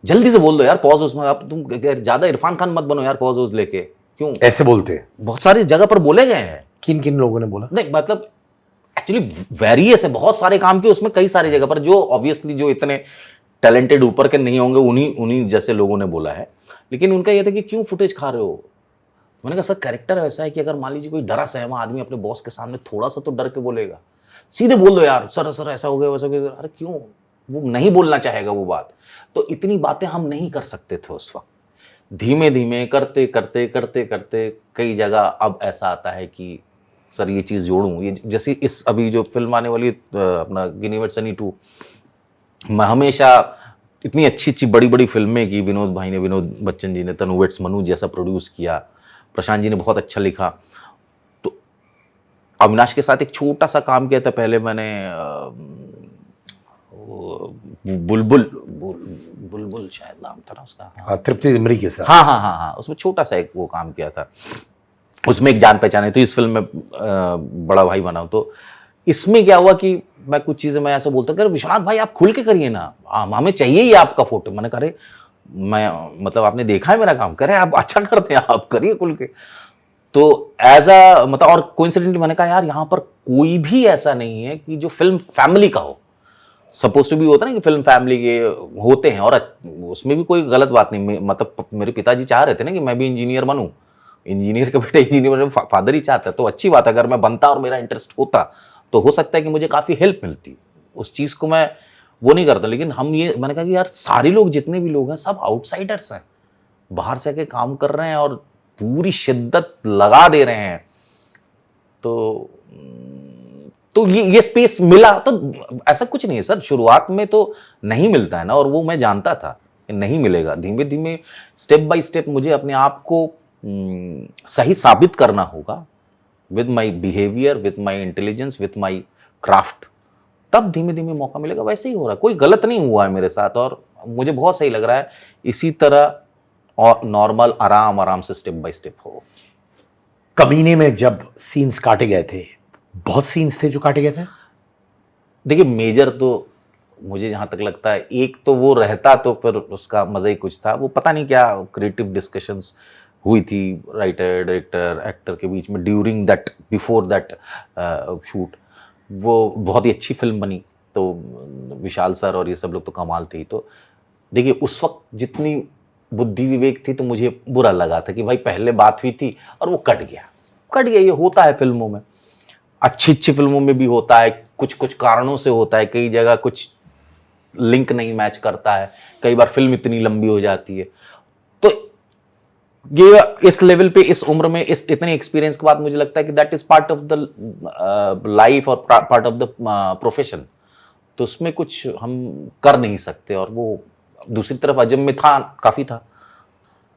जल्दी से बोल दो यार, पॉज उसमें, आप तुम ज्यादा इरफान खान मत बनो यार, पॉज लेके। क्यों ऐसे बोलते हैं? बहुत सारी जगह पर बोले गए हैं। किन किन लोगों ने बोला? नहीं मतलब एक्चुअली वेरियस है, बहुत सारे काम के उसमें, कई सारी जगह पर, जो ऑब्वियसली जो इतने टैलेंटेड ऊपर के नहीं होंगे, उन्हीं जैसे लोगों ने बोला है। लेकिन उनका यह था कि क्यों फुटेज खा रहे हो। मैंने कहा सर कैरेक्टर ऐसा है कि अगर मान लीजिए कोई डरा सहमा आदमी अपने बॉस के सामने थोड़ा सा तो डर के बोलेगा, सीधे बोल दो यार सर ऐसा हो गया वैसा हो गया। अरे क्यों, वो नहीं बोलना चाहेगा वो बात। तो इतनी बातें हम नहीं कर सकते थे उस वक्त। धीमे धीमे करते करते करते करते कई जगह अब ऐसा आता है कि सर ये चीज़ जोड़ूं, ये जैसे इस अभी जो फिल्म आने वाली अपना गिनीवर्ट सनी 2, मैं हमेशा इतनी अच्छी अच्छी बड़ी बड़ी फिल्में की, विनोद भाई ने, विनोद बच्चन जी ने तनु वेट्स मनु जैसा प्रोड्यूस किया, प्रशांत जी ने बहुत अच्छा लिखा, अविनाश के साथ एक छोटा सा काम किया था पहले मैंने, बुलबुल बुलबुल शायद नाम था ना उसका। हाँ, तृप्ति दिमरी के साथ। हाँ हाँ हाँ हाँ, उसमें छोटा सा एक वो काम किया था, उसमें एक जान पहचान है। तो इस फिल्म में बड़ा भाई बना हूं। तो इसमें क्या हुआ कि मैं कुछ चीज़ें मैं ऐसा बोलता कि विश्वनाथ भाई आप खुल के करिए ना, हमें चाहिए ही आपका फोटो। मैंने कहा अरे मैं मतलब आपने देखा है मेरा काम, करे आप अच्छा करते हैं, आप करिए खुल के। तो एज अ मतलब, और कोइंसिडेंटली मैंने कहा यार यहाँ पर कोई भी ऐसा नहीं है कि जो फिल्म फैमिली का हो। सपोज टू भी होता है ना कि फिल्म फैमिली के होते हैं, और उसमें भी कोई गलत बात नहीं। मतलब मेरे पिताजी चाह रहे थे ना कि मैं भी इंजीनियर बनूं, इंजीनियर के बेटे इंजीनियर, फादर ही चाहता है, तो अच्छी बात है। अगर मैं बनता और मेरा इंटरेस्ट होता तो हो सकता है कि मुझे काफ़ी हेल्प मिलती। उस चीज़ को मैं वो नहीं करता। लेकिन हम ये, मैंने कहा कि यार सारे लोग जितने भी लोग हैं सब आउटसाइडर्स हैं, बाहर से आके काम कर रहे हैं और पूरी शिद्दत लगा दे रहे हैं। तो ये स्पेस मिला। तो ऐसा कुछ नहीं है सर, शुरुआत में तो नहीं मिलता है ना, और वो मैं जानता था कि नहीं मिलेगा। धीमे धीमे स्टेप बाय स्टेप मुझे अपने आप को सही साबित करना होगा, with my behaviour, with my intelligence, with my craft, तब धीमे धीमे मौका मिलेगा। वैसे ही हो रहा है, कोई गलत नहीं हुआ है मेरे साथ, और मुझे बहुत सही लग रहा है। इसी तरह और नॉर्मल आराम आराम से स्टेप बाय स्टेप हो। कमीने में जब सीन्स काटे गए थे, बहुत सीन्स थे जो काटे गए थे। देखिए मेजर तो मुझे जहाँ तक लगता है एक तो वो रहता तो फिर उसका मज़ा ही कुछ था। वो पता नहीं क्या क्रिएटिव डिस्कशंस हुई थी राइटर डायरेक्टर एक्टर के बीच में during that, before that shoot. वो बहुत ही अच्छी फिल्म बनी। तो विशाल सर और ये सब लोग तो कमाल थे ही। तो देखिए उस वक्त जितनी बुद्धि विवेक थी तो मुझे बुरा लगा था कि भाई पहले बात हुई थी और वो कट गया। ये होता है फिल्मों में, अच्छी फिल्मों में भी होता है, कुछ कुछ कारणों से होता है। कई जगह कुछ लिंक नहीं मैच करता है, कई बार फिल्म इतनी लंबी हो जाती है। तो ये इस लेवल पे, इस उम्र में, इस इतने एक्सपीरियंस के बाद मुझे लगता है कि that is part of the life और पार्ट ऑफ द प्रोफेशन। तो उसमें कुछ हम कर नहीं सकते। और वो दूसरी तरफ अजम में था, काफी था।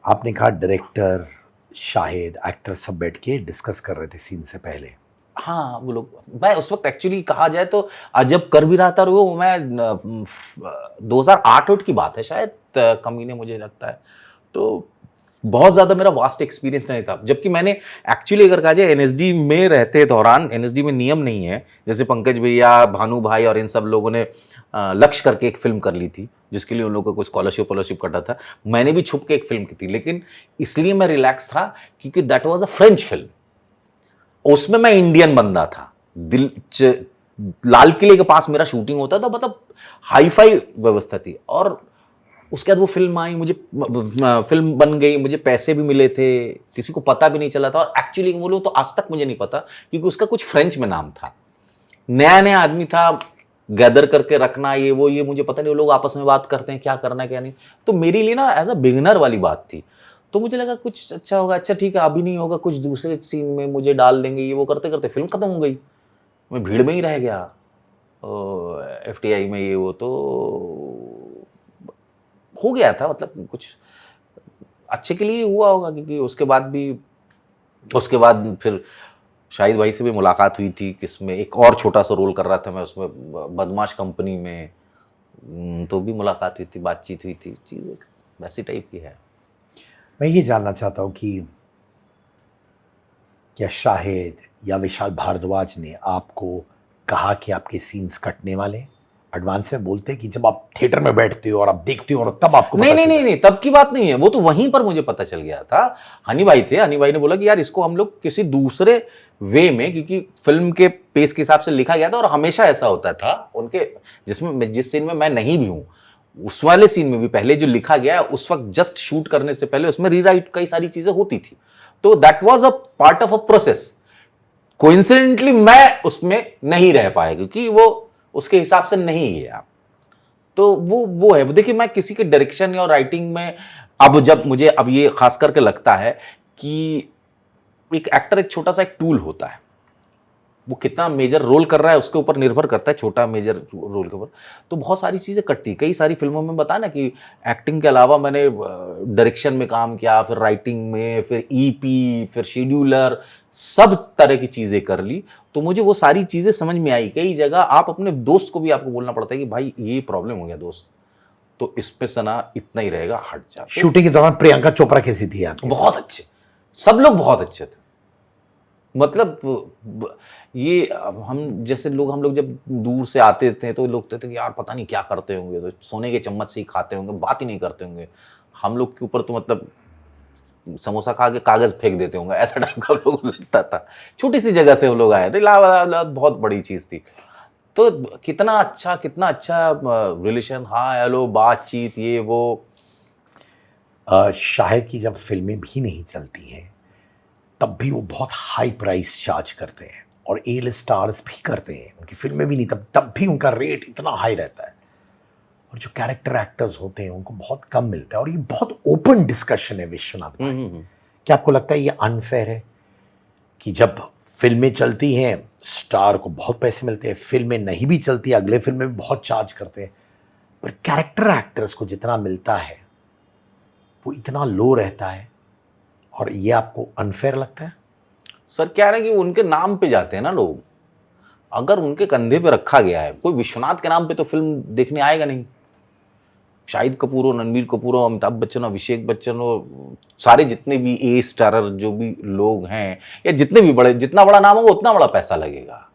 आपने कहा डायरेक्टर शाहिद एक्टर सब बैठ के डिस्कस कर रहे थे सीन से पहले। हाँ वो लोग, मैं उस वक्त एक्चुअली कहा जाए तो अजब कर भी रहा था। और वो मैं 2008 की बात है शायद, कमीने मुझे लगता है। तो बहुत ज़्यादा मेरा वास्ट एक्सपीरियंस नहीं था। जबकि मैंने एक्चुअली अगर कहा जाए एनएसडी में रहते दौरान, एनएसडी में नियम नहीं है, जैसे पंकज भैया, भानु भाई और इन सब लोगों ने लक्ष्य करके एक फिल्म कर ली थी जिसके लिए उन लोगों को कोई स्कॉलरशिप कटा था। मैंने भी छुप के एक फिल्म की थी, लेकिन इसलिए मैं रिलैक्स था क्योंकि that was a French film. उसमें मैं इंडियन बंदा था। लाल किले के पास मेरा शूटिंग होता था, मतलब हाई फाई व्यवस्था थी। और उसके बाद वो फिल्म आई, मुझे फिल्म बन गई, मुझे पैसे भी मिले थे, किसी को पता भी नहीं चला था। और एक्चुअली बोलूं तो आज तक मुझे नहीं पता, क्योंकि उसका कुछ फ्रेंच में नाम था। नया नया आदमी था, गैदर करके रखना ये वो, ये मुझे पता नहीं। वो लोग आपस में बात करते हैं क्या करना है क्या नहीं। तो मेरे लिए ना एज अ बिगिनर वाली बात थी। तो मुझे लगा कुछ अच्छा होगा, अच्छा ठीक है अभी नहीं होगा, कुछ दूसरे सीन में मुझे डाल देंगे, ये वो करते करते फिल्म खत्म हो गई। मैं भीड़ में ही रह गया, FTI में ये वो। तो हो गया था, मतलब कुछ अच्छे के लिए हुआ होगा। क्योंकि उसके बाद फिर शाहिद भाई से भी मुलाकात हुई थी, किसमें एक और छोटा सा रोल कर रहा था मैं उसमें, बदमाश कंपनी में। तो भी मुलाकात हुई थी, बातचीत हुई थी, चीज़ एक वैसी टाइप की है। मैं ये जानना चाहता हूँ कि क्या शाहिद या विशाल भारद्वाज ने आपको कहा कि आपके सीन्स कटने वाले एडवांस में बोलते कि जब आप थिएटर में बैठते हो और आप देखते हो और तब आपको नहीं नहीं नहीं नहीं, तब की बात नहीं है। वो तो वहीं पर मुझे पता चल गया था। हनी भाई थे, हनी भाई ने बोला कि यार इसको हम लोग किसी दूसरे वे में, क्योंकि फिल्म के पेस के हिसाब से लिखा गया था। और हमेशा ऐसा होता था उनके, जिस सीन में मैं नहीं भी हूं, उस वाले सीन में भी पहले जो लिखा गया उस वक्त जस्ट शूट करने से पहले उसमें रीराइट कई सारी चीजें होती थी। तो that was a part of a process. Coincidentally मैं उसमें नहीं रह पाया क्योंकि वो उसके हिसाब से नहीं है आप। तो वो है। देखिए मैं किसी के डायरेक्शन या राइटिंग में, अब जब मुझे अब ये खास करके लगता है कि एक एक्टर एक छोटा सा एक टूल होता है। वो कितना मेजर रोल कर रहा है उसके ऊपर निर्भर करता है, छोटा मेजर रोल के ऊपर। तो बहुत सारी चीज़ें कटती, कई सारी फिल्मों में बताया ना कि एक्टिंग के अलावा मैंने डायरेक्शन में काम किया, फिर राइटिंग में, फिर ईपी, फिर शेड्यूलर, सब तरह की चीज़ें कर ली। तो मुझे वो सारी चीज़ें समझ में आई। कई जगह आप अपने दोस्त को भी आपको बोलना पड़ता है कि भाई ये प्रॉब्लम हो गया दोस्त, तो इस पे सना इतना ही रहेगा, हट जा। तो शूटिंग के दौरान प्रियंका चोपड़ा कैसी थी आपकी? बहुत अच्छे, सब लोग बहुत अच्छे थे। मतलब ये हम जैसे लोग, हम लोग जब दूर से आते थे तो लोग कहते थे कि यार पता नहीं क्या करते होंगे, तो सोने के चम्मच से ही खाते होंगे, बात ही नहीं करते होंगे। हम लोग के ऊपर तो मतलब समोसा खा के कागज फेंक देते होंगे, ऐसा टाइप का लोग लगता था। छोटी सी जगह से हम लोग आए, इलाहाबाद बहुत बड़ी चीज़ थी। तो कितना अच्छा रिलेशन, हाँ हेलो बातचीत, ये वो। शाहिद की जब फिल्में भी नहीं चलती हैं तब भी वो बहुत हाई प्राइस चार्ज करते हैं, और ए स्टार्स भी करते हैं, उनकी फिल्में भी नहीं तब भी उनका रेट इतना हाई रहता है, और जो कैरेक्टर एक्टर्स होते हैं उनको बहुत कम मिलता है। और ये बहुत ओपन डिस्कशन है विश्वनाथ भाई, क्या आपको लगता है ये अनफेयर है कि जब फिल्में चलती हैं स्टार को बहुत पैसे मिलते हैं, फिल्में नहीं भी चलती अगले फिल्म में भी बहुत चार्ज करते हैं, पर कैरेक्टर एक्टर्स को जितना मिलता है वो इतना लो रहता है, और ये आपको अनफेयर लगता है? सर क्या है कि उनके नाम पे जाते हैं ना लोग, अगर उनके कंधे पे रखा गया है, कोई विश्वनाथ के नाम पे तो फिल्म देखने आएगा नहीं। शाहिद कपूर हो, रणबीर कपूर हो, अमिताभ बच्चन हो, अभिषेक बच्चन हो, सारे जितने भी ए स्टारर जो भी लोग हैं, या जितने भी बड़े, जितना बड़ा नाम होगा उतना बड़ा पैसा लगेगा।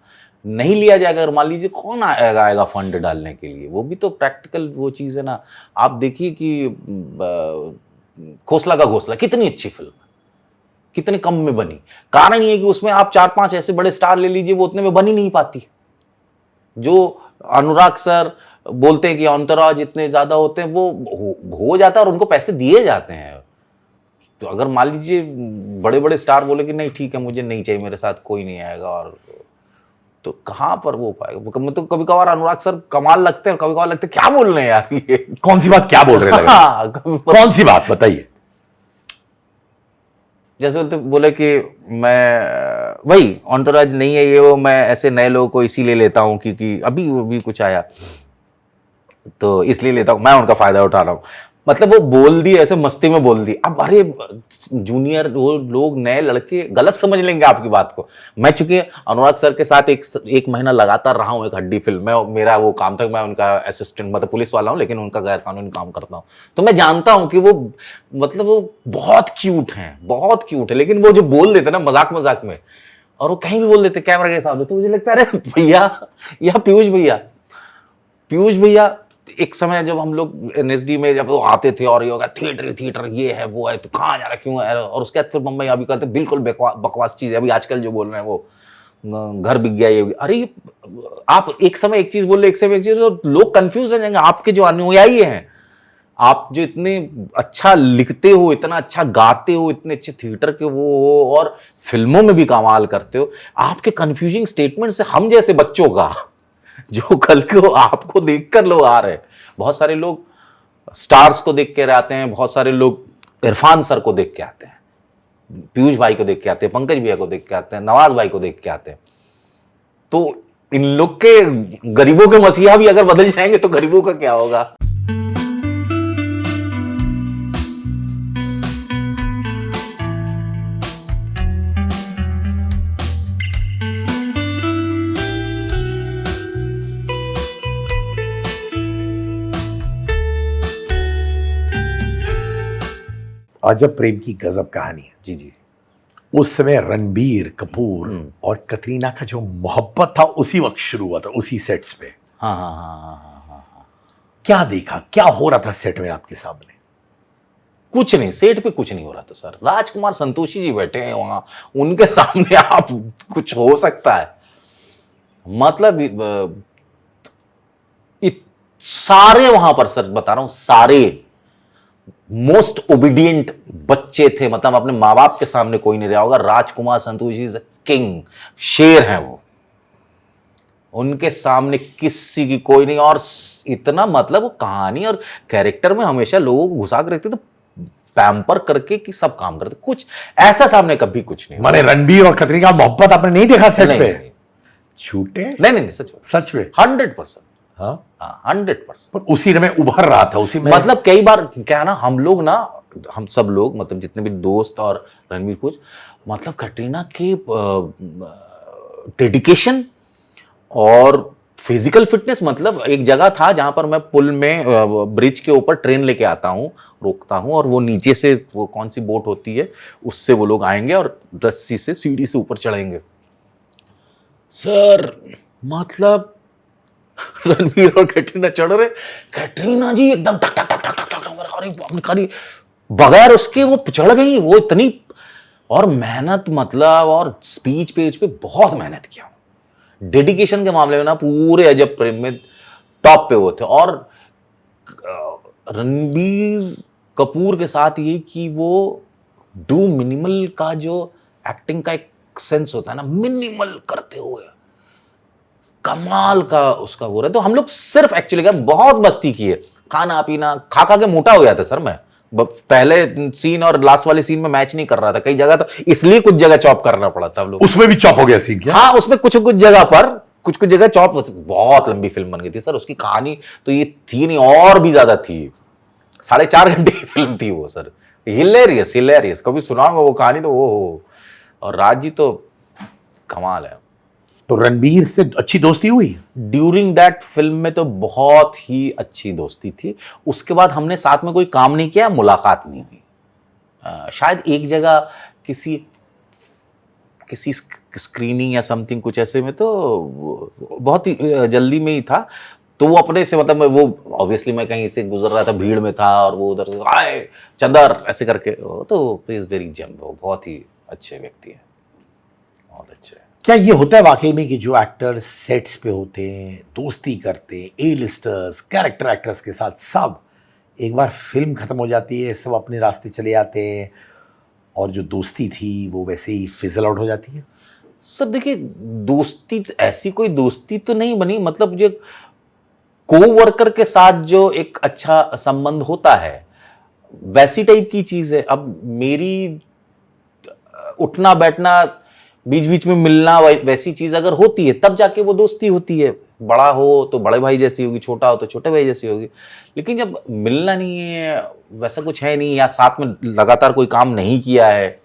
नहीं लिया जाएगा, अगर मान लीजिए कौन आएगा फंड डालने के लिए? वो भी तो प्रैक्टिकल वो चीज़ है ना। आप देखिए कि खोसला का घोसला कितनी अच्छी फिल्म, कितने कम में बनी। कारण ये कि उसमें आप 4-5 ऐसे बड़े स्टार ले लीजिए, वो उतने में बन ही नहीं पाती। जो अनुराग सर बोलते हैं कि अंतराज इतने ज्यादा होते हैं, वो हो जाता है और उनको पैसे दिए जाते हैं। तो अगर मान लीजिए बड़े बड़े स्टार बोले कि नहीं ठीक है मुझे नहीं चाहिए, मेरे साथ कोई नहीं आएगा, और तो कहां पर वो पाएगा? मतलब कभी कभार अनुराग सर कमाल लगते हैं और कभी कभार लगते हैं क्या बोल रहे हैं यार ये। कौन सी बात क्या बोल रहे हैं? कौन सी बात बताइए? जैसे बोले कि मैं वही अंतराज नहीं है ये वो, मैं ऐसे नए लोगों को इसीलिए लेता हूँ क्योंकि अभी कुछ आया तो इसलिए लेता हूँ, मैं उनका फायदा उठा रहा हूँ। मतलब वो बोल दी ऐसे मस्ती में बोल दी। अब अरे जूनियर वो लोग नए लड़के गलत समझ लेंगे आपकी बात को। मैं चूंकि अनुराग सर के साथ एक महीना लगातार रहा हूँ एक हड्डी फिल्म में, मेरा वो काम था, मैं उनका असिस्टेंट मतलब पुलिस वाला हूँ लेकिन उनका गैर कानूनी काम करता हूँ, तो मैं जानता हूँ कि वो मतलब वो बहुत क्यूट है, लेकिन वो जो बोल देते ना मजाक में, और वो कहीं भी बोल देते कैमरा के सामने, तो मुझे लगता है अरे भैया या पीयूष भैया एक समय जब हम लोग एनएसडी में जब वो आते थे और ये होगा थिएटर ये है वो है, तो कहाँ जा रहा क्यों है, और उसके बाद फिर बम्बई अभी करते बिल्कुल बकवास चीज़ है। अभी आजकल जो बोल रहे हैं वो घर बिक गया ये, अरे ये आप एक समय एक चीज़ बोल रहे, एक समय एक चीज़, तो लोग कंफ्यूज हो जाएंगे। आपके जो अनुयायी हैं, आप जो इतने अच्छा लिखते हो, इतना अच्छा गाते हो, इतने अच्छे थिएटर के वो हो और फिल्मों में भी कमाल करते हो, आपके कंफ्यूजिंग स्टेटमेंट से हम जैसे बच्चों का जो कल को आपको देखकर लोग आ रहे हैं, बहुत सारे लोग स्टार्स को देख के आते हैं, बहुत सारे लोग इरफान सर को देख के आते हैं, पीयूष भाई को देख के आते हैं, पंकज भैया को देख के आते हैं, नवाज भाई को देख के आते हैं। तो इन लोग के गरीबों के मसीहा भी अगर बदल जाएंगे तो गरीबों का क्या होगा? अजब प्रेम की गजब कहानी है। जी उस समय रणबीर कपूर और कतरीना का जो मोहब्बत था उसी वक्त शुरू हुआ था, उसी सेट्स पे। हाँ। क्या देखा, क्या हो रहा था सेट में आपके सामने? कुछ नहीं, सेट पे कुछ नहीं हो रहा था सर। राजकुमार संतोषी जी बैठे हैं वहां, उनके सामने आप कुछ हो सकता है? मतलब सारे वहां पर सर बता रहा हूं, सारे मोस्ट ओबीडियंट बच्चे थे। मतलब अपने माँ बाप के सामने कोई नहीं रहा होगा। Rajkumar Santoshi is a king, शेर हैं वो, उनके सामने किसी की कोई नहीं। और इतना मतलब वो कहानी और कैरेक्टर में हमेशा लोगों को घुसा कर रखते थे, पैम्पर करके कि सब काम करते, कुछ ऐसा सामने कभी कुछ नहीं। माने रणबीर और कतरीना का मोहब्बत आपने नहीं देखा सेट पे? झूठे? नहीं नहीं नहीं, सच में सच में? 100%। हाँ, हाँ 100%। पर उसी में उभर रहा था, उसी में मतलब कई बार क्या है ना, हम लोग ना, हम सब लोग मतलब जितने भी दोस्त और रणवीर कुछ, मतलब कटरीना की डेडिकेशन और फिजिकल फिटनेस, मतलब एक जगह था जहां पर मैं पुल में ब्रिज के ऊपर ट्रेन लेके आता हूँ, रोकता हूँ, और वो नीचे से वो कौन सी बोट होती है उससे वो लोग आएंगे और रस्सी से सीढ़ी से ऊपर चढ़ेंगे सर। मतलब रणवीर और कैटरीना चढ़ रहे, कैटरीना जी एकदम टक टक टक टक टक टक अपनी खाली बगैर उसके वो चढ़ गई, वो इतनी, और मेहनत मतलब, और स्पीच पेज पे बहुत मेहनत किया, डेडिकेशन के मामले में ना पूरे अजब प्रेम में टॉप पे वो थे। और रणबीर कपूर के साथ ये कि वो डू मिनिमल का जो एक्टिंग का एक सेंस होता है ना, मिनिमल करते हुए कमाल का उसका वो रहा। तो हम लोग सिर्फ एक्चुअली क्या बहुत मस्ती की है, खाना पीना, खा खा के मोटा हो गया था सर मैं। पहले सीन और लास्ट वाले सीन में मैच नहीं कर रहा था कई जगह, तो इसलिए कुछ जगह चॉप करना पड़ा था हम लोग। उसमें भी चॉप हो गया सीन क्या? हाँ उसमें कुछ कुछ जगह पर कुछ जगह चॉप, बहुत लंबी फिल्म बन गई थी सर, उसकी कहानी तो ये थी नहीं, और भी ज्यादा थी, 4.5 घंटे की फिल्म थी वो सर। हिलेरियस हिलेरियस, कभी सुना वो कहानी तो वो हो। और राज जी तो कमाल है। तो रणबीर से अच्छी दोस्ती हुई? ड्यूरिंग दैट फिल्म में तो बहुत ही अच्छी दोस्ती थी। उसके बाद हमने साथ में कोई काम नहीं किया, मुलाकात नहीं हुई। शायद एक जगह किसी किसी स्क्रीनिंग या समथिंग कुछ ऐसे में, तो बहुत ही जल्दी में ही था, तो वो अपने से मतलब वो ऑब्वियसली मैं कहीं से गुजर रहा था, भीड़ में था, और वो उधर से आए चंदर ऐसे करके, तो इज वेरी जेम, वो बहुत ही अच्छे व्यक्ति हैं, बहुत अच्छे। क्या ये होता है वाकई में कि जो एक्टर्स सेट्स पे होते हैं, दोस्ती करते हैं, ए लिस्टर्स, कैरेक्टर एक्टर्स के साथ, सब एक बार फिल्म खत्म हो जाती है, सब अपने रास्ते चले जाते हैं, और जो दोस्ती थी वो वैसे ही फिजल आउट हो जाती है? सर देखिए, दोस्ती ऐसी कोई दोस्ती तो नहीं बनी, मतलब जो को वर्कर के साथ जो एक अच्छा संबंध होता है वैसी टाइप की चीज है। अब मेरी उठना बैठना, बीच बीच में मिलना, वैसी चीज अगर होती है तब जाके वो दोस्ती होती है। बड़ा हो तो बड़े भाई जैसी होगी, छोटा हो तो छोटे भाई जैसी होगी। लेकिन जब मिलना नहीं है, वैसा कुछ है नहीं, या साथ में लगातार कोई काम नहीं किया है,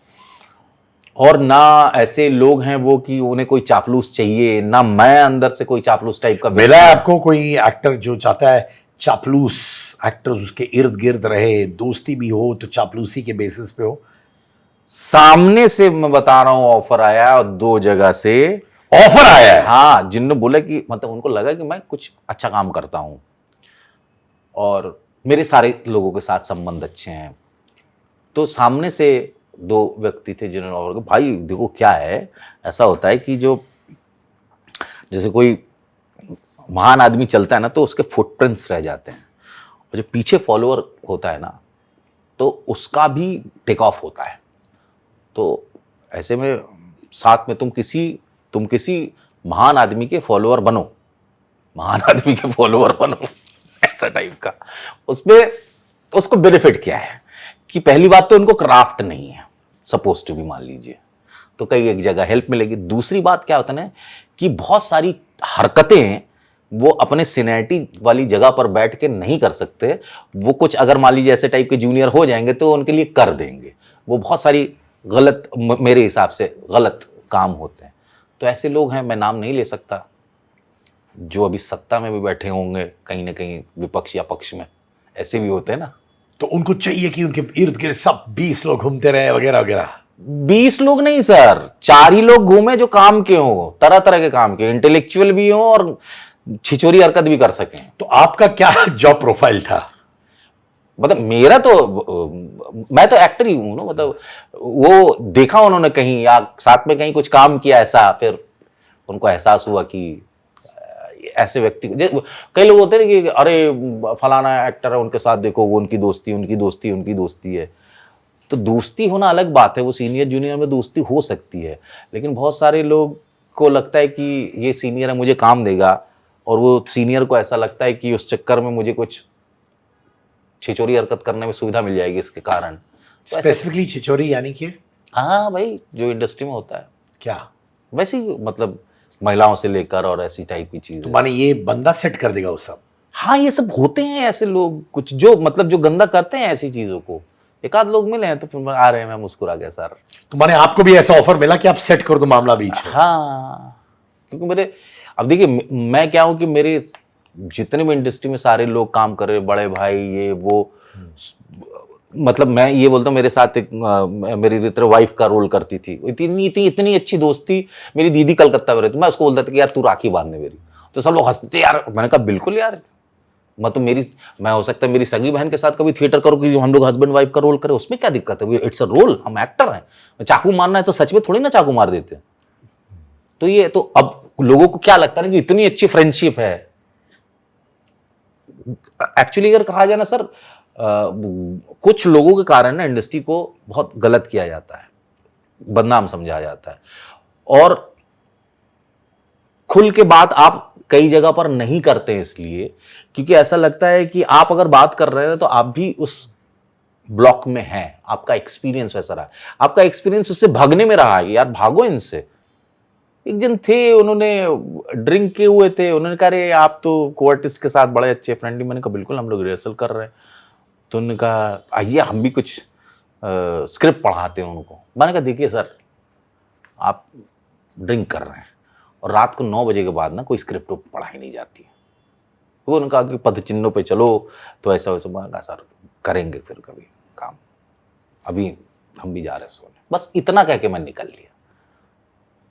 और ना ऐसे लोग हैं वो कि उन्हें कोई चापलूस चाहिए, ना मैं अंदर से कोई चापलूस टाइप का। मिला है आपको कोई एक्टर जो चाहता है चापलूस एक्टर्स उसके इर्द गिर्द रहे, दोस्ती भी हो तो चापलूसी के बेसिस पे हो? सामने से मैं बता रहा हूं, ऑफर आया, और 2 जगह से ऑफर आया है? हाँ, जिनने बोला कि मतलब उनको लगा कि मैं कुछ अच्छा काम करता हूं और मेरे सारे लोगों के साथ संबंध अच्छे हैं, तो सामने से 2 व्यक्ति थे जिन्होंने ऑफर किया। भाई देखो क्या है, ऐसा होता है कि जो जैसे कोई महान आदमी चलता है ना, तो उसके फुटप्रिंट्स रह जाते हैं, और जो पीछे फॉलोअर होता है ना, तो उसका भी टेक ऑफ होता है। तो ऐसे में साथ में तुम किसी महान आदमी के फॉलोअर बनो, महान आदमी के फॉलोअर बनो ऐसा टाइप का। उसमें उसको बेनिफिट क्या है कि पहली बात तो उनको क्राफ्ट नहीं है सपोज टू भी, मान लीजिए, तो कई एक जगह हेल्प मिलेगी। दूसरी बात क्या होता है ना कि बहुत सारी हरकतें वो अपने सीनियरिटी वाली जगह पर बैठ के नहीं कर सकते। वो कुछ अगर मान लीजिए ऐसे टाइप के जूनियर हो जाएंगे तो उनके लिए कर देंगे। वो बहुत सारी गलत, मेरे हिसाब से गलत काम होते हैं। तो ऐसे लोग हैं, मैं नाम नहीं ले सकता, जो अभी सत्ता में भी बैठे होंगे कहीं ना कहीं, विपक्ष या पक्ष में, ऐसे भी होते हैं ना। तो उनको चाहिए कि उनके इर्द गिर्द सब 20 लोग घूमते रहे वगैरह वगैरह। 20 लोग नहीं सर, 4 ही लोग घूमे जो काम के हो, तरह तरह के काम के, इंटेलेक्चुअल भी हो और छिचोरी हरकत भी कर सकें। तो आपका क्या जॉब प्रोफाइल था? मतलब मेरा तो, मैं तो एक्टर ही हूं ना, मतलब वो देखा उन्होंने कहीं या साथ में कहीं कुछ काम किया ऐसा, फिर उनको एहसास हुआ कि ऐसे व्यक्ति, कई लोग होते हैं कि अरे फलाना एक्टर है, उनके साथ देखो वो उनकी दोस्ती है। तो दोस्ती होना अलग बात है, वो सीनियर जूनियर में दोस्ती हो सकती है, लेकिन बहुत सारे लोग को लगता है कि ये सीनियर है मुझे काम देगा, और वो सीनियर को ऐसा लगता है कि उस चक्कर में मुझे कुछ छिचोरी हरकत करने में सुविधा मिल जाएगी इसके कारण। तो स्पेसिफिकली छिचोरी यानी कि? हाँ भाई, जो इंडस्ट्री में होता है क्या? वैसे ही, मतलब महिलाओं से लेकर और ऐसी टाइप की चीजें। तो माने ये बंदा सेट कर देगा वो सब? हाँ, ये सब होते हैं ऐसे लोग कुछ जो मतलब जो गंदा करते हैं ऐसी चीजों को। एक आध लोग मिले हैं तो फिर आ रहे हैं, मैं मुस्कुरा गया सर। तो माने आपको भी ऐसा ऑफर मिला कि आप सेट कर दो मामला बीच में? हाँ, क्योंकि मेरे अब देखिए मैं क्या हूं कि मेरे जितने भी इंडस्ट्री में सारे लोग काम कर रहे, बड़े भाई ये वो, मतलब मैं ये बोलता हूँ मेरे साथ एक मेरी तरह वाइफ का रोल करती थी, इतनी इतनी इतनी अच्छी दोस्त थी। मेरी दीदी कलकत्ता में रहती, मैं उसको बोलता था कि यार तू राखी बांधने मेरी, तो सब लोग हंसते यार। मैंने कहा बिल्कुल यार, मैं हो सकता है मेरी सगी बहन के साथ कभी थिएटर करूँ कि हम लोग हस्बैंड वाइफ का रोल करें, उसमें क्या दिक्कत है? इट्स अ रोल, हम एक्टर हैं। चाकू मारना है तो सच में थोड़ी ना चाकू मार देते। तो ये तो अब लोगों को क्या लगता है कि इतनी अच्छी फ्रेंडशिप है। एक्चुअली अगर कहा जाए ना सर, कुछ लोगों के कारण ना इंडस्ट्री को बहुत गलत किया जाता है, बदनाम समझा जाता है, और खुल के बात आप कई जगह पर नहीं करते हैं इसलिए क्योंकि ऐसा लगता है कि आप अगर बात कर रहे हैं तो आप भी उस ब्लॉक में हैं, आपका एक्सपीरियंस वैसा रहा है, आपका एक्सपीरियंस उससे भागने में रहा है, यार भागो इनसे। एक जन थे, उन्होंने ड्रिंक किए हुए थे, उन्होंने कहा अरे आप तो को आर्टिस्ट के साथ बड़े अच्छे फ्रेंडली। मैंने कहा बिल्कुल, हम लोग रिहर्सल कर रहे हैं। तो उन्होंने कहा आइए हम भी कुछ स्क्रिप्ट पढ़ाते हैं उनको। मैंने कहा देखिए सर, आप ड्रिंक कर रहे हैं और रात को 9 बजे के बाद ना कोई स्क्रिप्ट पढ़ाई नहीं जाती है। तो उन्होंने कहा कि पद चिन्हों पे चलो, तो ऐसा वैसा। मैंने कहा सर करेंगे फिर कभी काम, अभी हम भी जा रहे हैं सोने। बस इतना कह के मैं निकल लिया।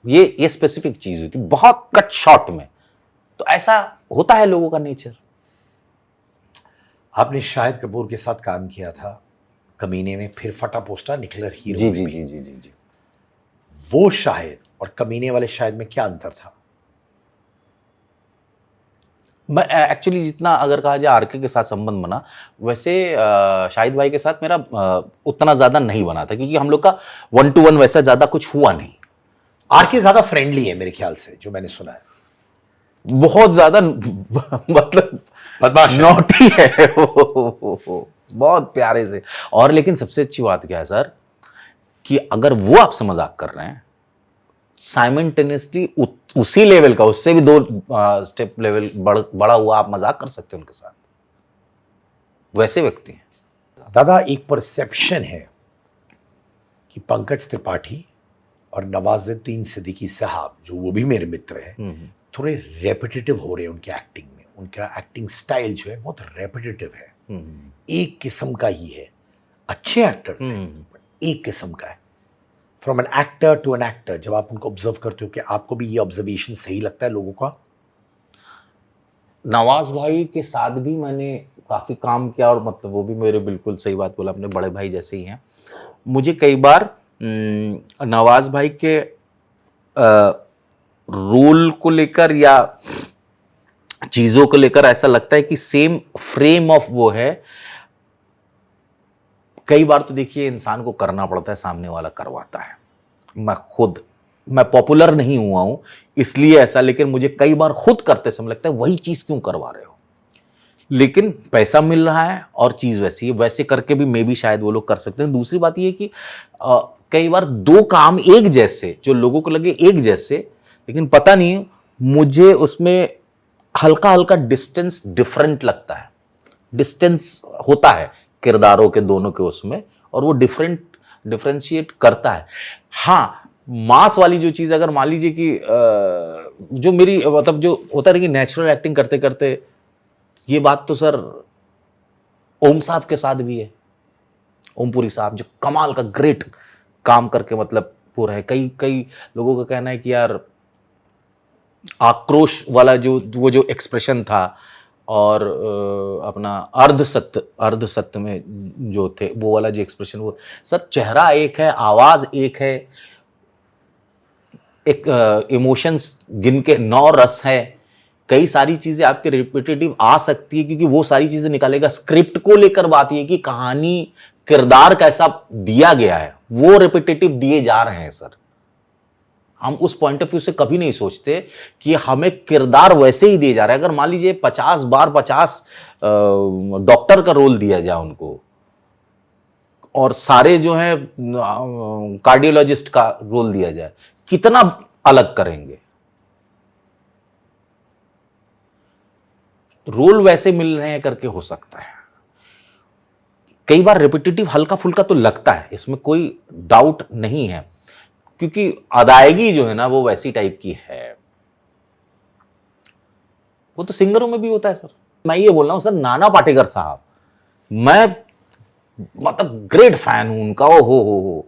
ये स्पेसिफिक चीज हुई थी, बहुत कट शॉर्ट में। तो ऐसा होता है लोगों का नेचर। आपने शाहिद कपूर के साथ काम किया था कमीने में, फिर फटा पोस्टा निकलर हीरो जी में जी भी। जी जी जी जी। वो शाहिद और कमीने वाले शाहिद में क्या अंतर था? मैं एक्चुअली जितना अगर कहा जाए आरके के साथ संबंध बना, वैसे शाहिद भाई के साथ मेरा उतना ज्यादा नहीं बना था क्योंकि हम लोग का 1 to 1 वैसा ज्यादा कुछ हुआ नहीं। आरके ज्यादा फ्रेंडली है मेरे ख्याल से, जो मैंने सुना है। बहुत ज्यादा मतलब बदमाश है। नॉटी है वो, बहुत प्यारे से। और लेकिन सबसे अच्छी बात क्या है सर, कि अगर वो आपसे मजाक कर रहे हैं, साइमल्टेनियसली उसी लेवल का, उससे भी 2 स्टेप लेवल बड़ा हुआ आप मजाक कर सकते हैं उनके साथ। वैसे व्यक्ति हैं। दादा, एक परसेप्शन है कि पंकज त्रिपाठी और नवाजुद्दीन सिद्दीकी साहब, जो वो भी मेरे मित्र हैं, थोड़े रेपिटेटिव हो रहे हैं उनके एक्टिंग में। उनका एक्टिंग स्टाइल जो है बहुत रेपिटेटिव है, एक किस्म का ही है। अच्छे एक्टर्स हैं, एक किस्म का है। From an actor to an actor, जब आप उनको ऑब्जर्व करते हो, कि आपको भी ये ऑब्जर्वेशन सही लगता है लोगों का? नवाज भाई के साथ भी मैंने काफी काम किया, और मतलब वो भी मेरे, बिल्कुल सही बात बोला, अपने बड़े भाई जैसे ही हैं। मुझे कई बार नवाज भाई के रोल को लेकर या चीजों को लेकर ऐसा लगता है कि सेम फ्रेम ऑफ वो है। कई बार तो देखिए इंसान को करना पड़ता है, सामने वाला करवाता है। मैं पॉपुलर नहीं हुआ हूं इसलिए ऐसा, लेकिन मुझे कई बार खुद करते समय लगता है वही चीज क्यों करवा रहे हो, लेकिन पैसा मिल रहा है और चीज वैसी है, वैसे करके भी मे भी शायद वो लोग कर सकते हैं। दूसरी बात ये कि कई बार 2 काम एक जैसे, जो लोगों को लगे एक जैसे, लेकिन पता नहीं मुझे उसमें हल्का हल्का डिस्टेंस डिफरेंट लगता है। डिस्टेंस होता है किरदारों के दोनों के उसमें, और वो डिफरेंशिएट करता है। हाँ, मास वाली जो चीज, अगर मान लीजिए कि जो मेरी मतलब जो होता है कि नेचुरल एक्टिंग करते करते, ये बात तो सर ओम साहब के साथ भी है। ओमपुरी साहब जो कमाल का ग्रेट काम करके मतलब वो रहे। कई लोगों का कहना है कि यार आक्रोश वाला वो जो एक्सप्रेशन था, और अपना अर्ध सत्य में जो थे वो वाला जो एक्सप्रेशन, वो सर चेहरा एक है, आवाज एक है, एक इमोशंस गिन के 9 रस है। कई सारी चीजें आपके रिपीटेटिव आ सकती है क्योंकि वो सारी चीजें निकालेगा। स्क्रिप्ट को लेकर बात ये कि कहानी किरदार कैसा दिया गया है, वो रिपीटेटिव दिए जा रहे हैं सर। हम उस पॉइंट ऑफ व्यू से कभी नहीं सोचते कि हमें किरदार वैसे ही दिए जा रहा है। अगर मान लीजिए 50 बार 50 डॉक्टर का रोल दिया जाए उनको, और सारे जो है कार्डियोलॉजिस्ट का रोल दिया जाए, कितना अलग करेंगे? रोल वैसे मिल रहे हैं करके हो सकता है। कई बार रिपीटेटिव हल्का फुल्का तो लगता है, इसमें कोई डाउट नहीं है, क्योंकि अदायगी जो है ना वो वैसी टाइप की है। वो तो सिंगरों में भी होता है सर। मैं ये बोल रहा हूं सर, नाना पाटेकर साहब, मैं मतलब ग्रेट फैन हूं उनका। ओ हो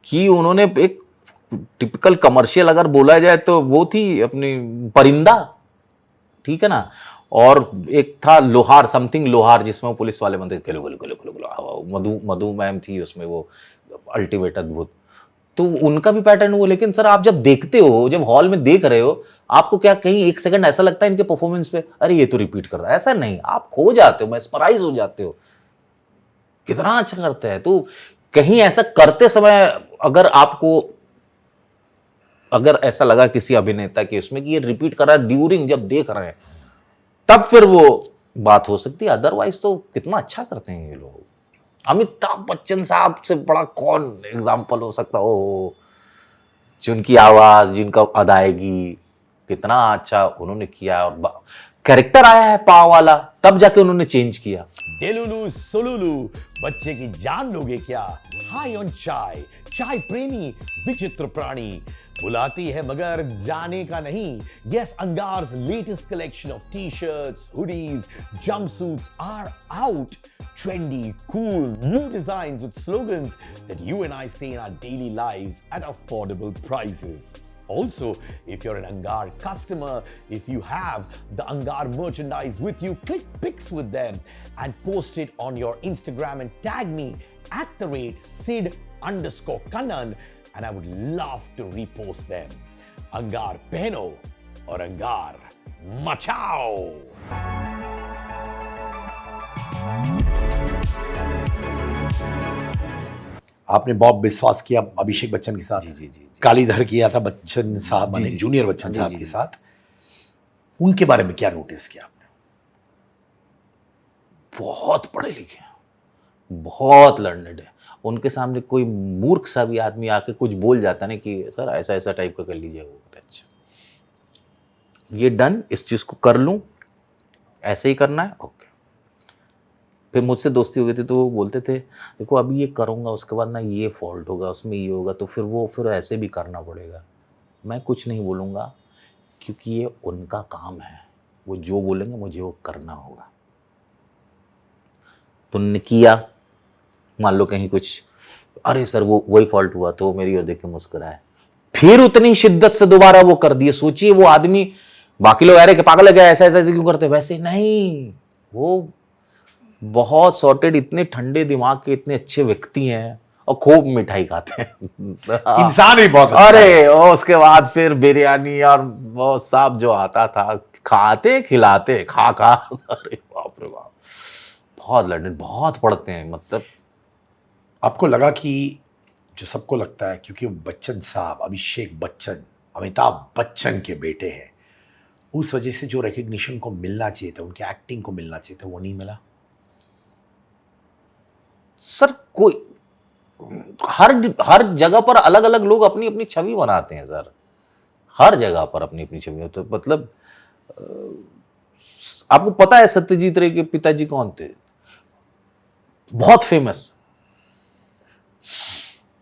कि उन्होंने एक टिपिकल कमर्शियल अगर बोला जाए तो वो थी अपनी परिंदा, ठीक है ना, और एक था लोहार, समथिंग लोहार, जिसमें पुलिस वाले बनते थे, मधु मधु मैम थी उसमें, वो अल्टीमेट अद्भुत। तो उनका भी पैटर्न वो। लेकिन सर आप जब देखते हो, जब हॉल में देख रहे हो, आपको क्या कहीं एक सेकंड ऐसा लगता है इनके परफॉर्मेंस पे, अरे ये तो रिपीट कर रहा है? ऐसा नहीं, आप खो जाते हो, मेस्मराइज हो जाते हो, कितना अच्छा करते हैं। तो कहीं ऐसा करते समय अगर आपको, अगर ऐसा लगा किसी अभिनेता के उसमें कि ये रिपीट कर रहा है ड्यूरिंग जब देख रहे हैं, तब फिर वो बात हो सकती है। अदरवाइज तो कितना अच्छा करते हैं ये लोग। अमिताभ बच्चन साहब से बड़ा कौन एग्जाम्पल हो सकता हो, जिनकी आवाज, जिनका अदायगी, कितना अच्छा उन्होंने किया। और कैरेक्टर आया है पा वाला, तब जाके उन्होंने चेंज किया। डेलुलू सोलुलू, बच्चे की जान लोगे क्या? हाई ऑन चाय, चाय प्रेमी विचित्र प्राणी, बुलाती है मगर जाने का नहीं। Yes, Angar's latest collection of t-shirts, hoodies, jumpsuits are out. Trendy, cool, new designs with slogans that you and I see in our daily lives at affordable prices. Also, if you're an Angar customer, if you have the Angar merchandise with you, click pics with them and post it on your Instagram and tag me @Sid_Kannan, and I would love to repost them. Angar pehno और Angar मचाओ। आपने Bob विश्वास किया अभिषेक बच्चन के साथ, जी। कालीधर किया था बच्चन साहब, माने जूनियर बच्चन साहब के साथ। उनके बारे में क्या नोटिस किया आपने? बहुत पढ़े लिखे हैं, बहुत लर्नेड है। उनके सामने कोई मूर्ख सा भी आदमी आके कुछ बोल जाता ना कि सर ऐसा ऐसा टाइप का कर लीजिए, वो अच्छा ये डन, इस चीज को कर लूं, ऐसे ही करना है, ओके। फिर मुझसे दोस्ती हो गई थी तो वो बोलते थे देखो अभी ये करूँगा, उसके बाद ना ये फॉल्ट होगा, उसमें ये होगा, तो फिर ऐसे भी करना पड़ेगा। मैं कुछ नहीं बोलूँगा क्योंकि ये उनका काम है, वो जो बोलेंगे मुझे वो करना होगा। तो उन्होंने किया, मान लो कहीं कुछ, अरे सर वो वही फॉल्ट हुआ, तो मेरी ओर देख के मुस्कुराए, फिर उतनी शिद्दत से दोबारा वो कर दिए। सोचिए वो आदमी, बाकी लोग अरे कि पागल है क्या, ऐसा ऐसा क्यों करते, वैसे नहीं, वो बहुत सॉर्टेड, इतने ठंडे दिमाग के, इतने अच्छे व्यक्ति हैं और खूब मिठाई खाते हैं। इंसान भी बहुत अच्छा अरे और उसके बाद फिर बिरयानी और वो सब जो आता था, खाते खिलाते, खा अरे बाप रे बाप, बहुत लर्नेड, बहुत पढ़ते हैं। मतलब आपको लगा कि जो सबको लगता है क्योंकि वो बच्चन साहब, अभिषेक बच्चन, अमिताभ बच्चन के बेटे हैं, उस वजह से जो रिकग्निशन को मिलना चाहिए था, उनके एक्टिंग को मिलना चाहिए था, वो नहीं मिला? सर कोई हर जगह पर अलग अलग लोग अपनी अपनी छवि बनाते हैं सर, हर जगह पर अपनी अपनी छवि। तो मतलब आपको पता है सत्यजीत रे के पिताजी कौन थे? बहुत फेमस,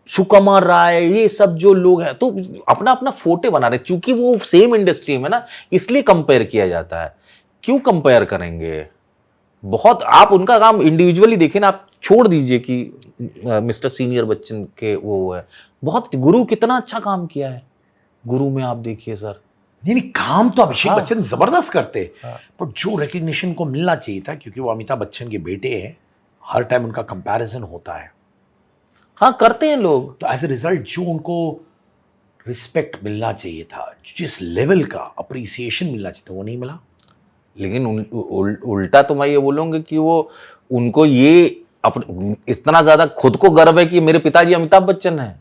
सुकुमार राय, ये सब जो लोग हैं, तो अपना अपना फोटे बना रहे, चूंकि वो सेम इंडस्ट्री में ना, इसलिए कंपेयर किया जाता है। क्यों कंपेयर करेंगे? बहुत आप उनका काम इंडिविजुअली देखें ना, आप छोड़ दीजिए कि मिस्टर सीनियर बच्चन के वो है, बहुत गुरु कितना अच्छा काम किया है गुरु में, आप देखिए सर। नहीं, काम तो अभिषेक बच्चन जबरदस्त करते, पर जो रिकग्निशन को मिलना चाहिए था, क्योंकि वो अमिताभ बच्चन के बेटे हैं, हर टाइम उनका कंपैरिजन होता है। हाँ करते हैं लोग, तो एज ए रिजल्ट जो उनको रिस्पेक्ट मिलना चाहिए था, जिस लेवल का अप्रिसिएशन मिलना चाहिए था, वो नहीं मिला। लेकिन उल्टा तो मैं ये बोलूँगा कि वो उनको ये इतना ज़्यादा खुद को गर्व है कि मेरे पिताजी अमिताभ बच्चन हैं।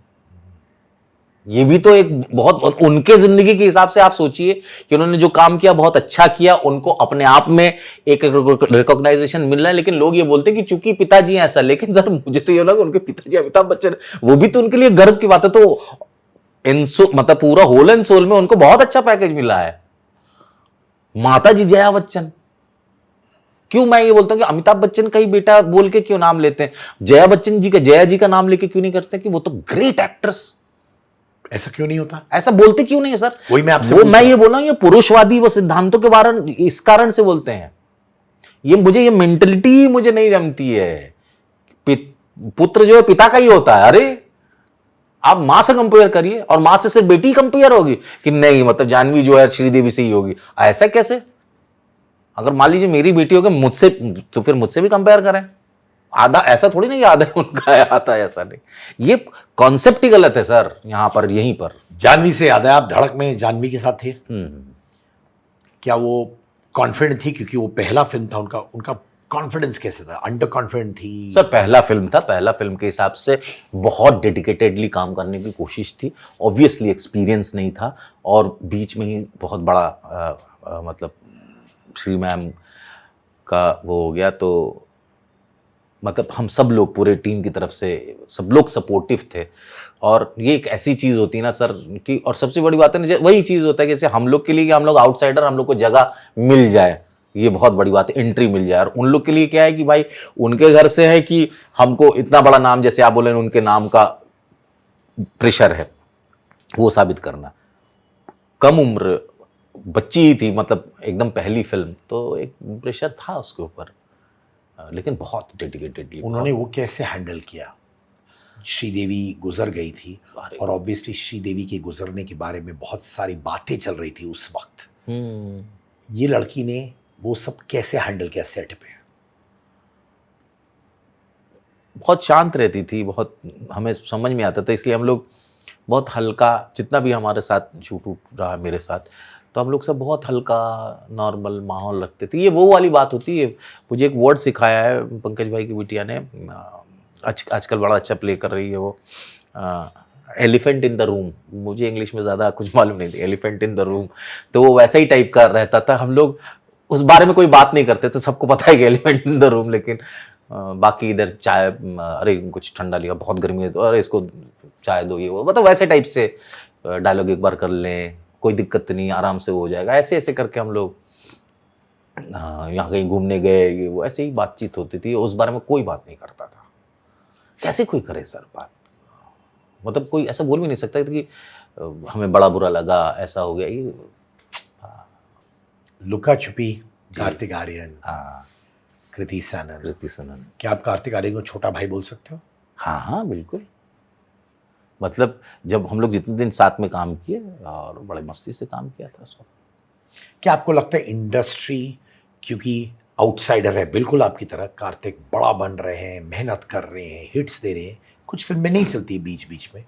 ये भी तो एक बहुत, उनके जिंदगी के हिसाब से आप सोचिए कि उन्होंने जो काम किया बहुत अच्छा किया, उनको अपने आप में एक रिकॉग्नाइजेशन मिल रहा है। लेकिन लोग ये बोलते हैं कि चूंकि पिताजी ऐसा, लेकिन सर मुझे तो ये लगा उनके पिताजी अमिताभ बच्चन, वो भी तो उनके लिए गर्व की बात है। तो मतलब पूरा होल एंड सोल में उनको बहुत अच्छा पैकेज मिला है। माता जी जया बच्चन, क्यों मैं ये बोलता हूँ कि अमिताभ बच्चन का ही बेटा बोल के क्यों नाम लेते हैं, जया बच्चन जी का, जया जी का नाम लेके क्यों नहीं करते कि वो तो ग्रेट एक्ट्रेस? ऐसा क्यों नहीं होता? ऐसा बोलते क्यों नहीं है सर? वही मैं आपसे वो पूछ मैं रहा ये बोल रहा हूँ, ये पुरुषवादी वो सिद्धांतों के बारे इस कारण से बोलते हैं। ये मुझे ये मेंटलिटी मुझे नहीं जमती है। पुत्र जो है पिता का ही होता है। अरे आप मां से कंपेयर करिए, और मां से सिर्फ बेटी कंपेयर होगी कि नहीं, मतलब जानवी जो है श्रीदेवी से ही होगी, ऐसा कैसे? अगर मान लीजिए मेरी बेटी होगी मुझसे, तो फिर मुझसे भी कंपेयर करें। आधा ऐसा थोड़ी नहीं, आधा उनका आता है, ऐसा नहीं। ये कॉन्सेप्ट ही गलत है सर, यहां पर, यहीं पर। जानवी से याद है, आप धड़क में जानवी के साथ थे, क्या वो कॉन्फिडेंट थी? क्योंकि वो पहला फिल्म था उनका, उनका कॉन्फिडेंस कैसे था? अंडर कॉन्फिडेंट थी? सर पहला फिल्म था, पहला फिल्म के हिसाब से बहुत डेडिकेटेडली काम करने की कोशिश थी। ऑब्वियसली एक्सपीरियंस नहीं था, और बीच में ही बहुत बड़ा मतलब श्री मैम का वो हो गया, तो मतलब हम सब लोग पूरे टीम की तरफ से सब लोग सपोर्टिव थे। और ये एक ऐसी चीज़ होती है ना सर कि, और सबसे बड़ी बात है ना, वही चीज़ होता है कि जैसे हम लोग के लिए कि हम लोग आउटसाइडर, हम लोग को जगह मिल जाए, ये बहुत बड़ी बात है, एंट्री मिल जाए। और उन लोग के लिए क्या है कि भाई उनके घर से है कि हमको इतना बड़ा नाम, जैसे आप बोले उनके नाम का प्रेशर है वो साबित करना। कम उम्र बच्ची ही थी, मतलब एकदम पहली फिल्म, तो एक प्रेशर था उसके ऊपर, लेकिन बहुत डेडिकेटेडली। उन्होंने वो कैसे हैंडल किया? श्रीदेवी गुजर गई थी, और ऑब्वियसली श्रीदेवी के गुजरने के बारे में बहुत सारी बातें चल रही थी उस वक्त। ये लड़की ने वो सब कैसे हैंडल किया सेट पे? बहुत शांत रहती थी, बहुत हमें समझ में आता था, इसलिए हम लोग बहुत हल्का, जितना भी हमारे साथ शूट उट रहा मेरे साथ, तो हम लोग सब बहुत हल्का नॉर्मल माहौल रखते थे। ये वो वाली बात होती है। मुझे एक वर्ड सिखाया है पंकज भाई की बिटिया ने, आजकल बड़ा अच्छा प्ले कर रही है वो, एलिफेंट इन द रूम। मुझे इंग्लिश में ज़्यादा कुछ मालूम नहीं थी, एलिफेंट इन द रूम, तो वो वैसा ही टाइप का रहता था। हम लोग उस बारे में कोई बात नहीं करते थे, सबको पता है कि एलिफेंट इन द रूम, लेकिन बाकी इधर चाय, अरे कुछ ठंडा लिया, बहुत गर्मी है तो अरे इसको चाय दो, ये वो, मतलब वैसे टाइप से डायलॉग एक बार कर लें, कोई दिक्कत नहीं, आराम से हो जाएगा, ऐसे ऐसे करके हम लोग यहाँ कहीं घूमने गए, ये वो, ऐसे ही बातचीत होती थी। उस बारे में कोई बात नहीं करता था। कैसे कोई करे सर बात? मतलब कोई ऐसा बोल भी नहीं सकता कि हमें बड़ा बुरा लगा, ऐसा हो गया। ये लुका छुपी, कार्तिक आर्यन, हाँ, कृति सैनन। कृति सनन। क्या आप कार्तिक आर्यन को छोटा भाई बोल सकते हो? हाँ हाँ बिल्कुल। मतलब जब हम लोग जितने दिन साथ में काम किए, और बड़े मस्ती से काम किया था सब। क्या आपको लगता है इंडस्ट्री, क्योंकि आउटसाइडर है बिल्कुल आपकी तरह, कार्तिक बड़ा बन रहे हैं, मेहनत कर रहे हैं, हिट्स दे रहे हैं, कुछ फिल्में नहीं चलती बीच बीच में,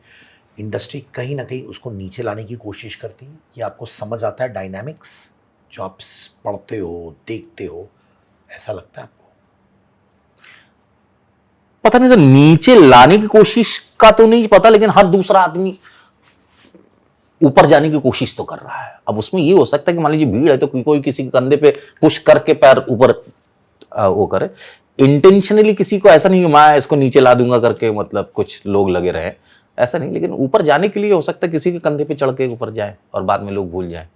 इंडस्ट्री कहीं ना कहीं उसको नीचे लाने की कोशिश करती है? ये आपको समझ आता है डायनामिक्स जो आप पढ़ते हो, देखते हो, ऐसा लगता है आपको? पता नहीं सर, नीचे लाने की कोशिश का तो नहीं पता, लेकिन हर दूसरा आदमी ऊपर जाने की कोशिश तो कर रहा है। अब उसमें ये हो सकता है कि मान लीजिए भीड़ है तो कोई किसी के कंधे पे पुश करके पैर ऊपर वो करे। इंटेंशनली किसी को ऐसा नहीं कि मैं इसको नीचे ला दूंगा करके, मतलब कुछ लोग लगे रहे, ऐसा नहीं। लेकिन ऊपर जाने के लिए हो सकता है किसी के कंधे पे चढ़ के ऊपर जाए और बाद में लोग भूल जाएं।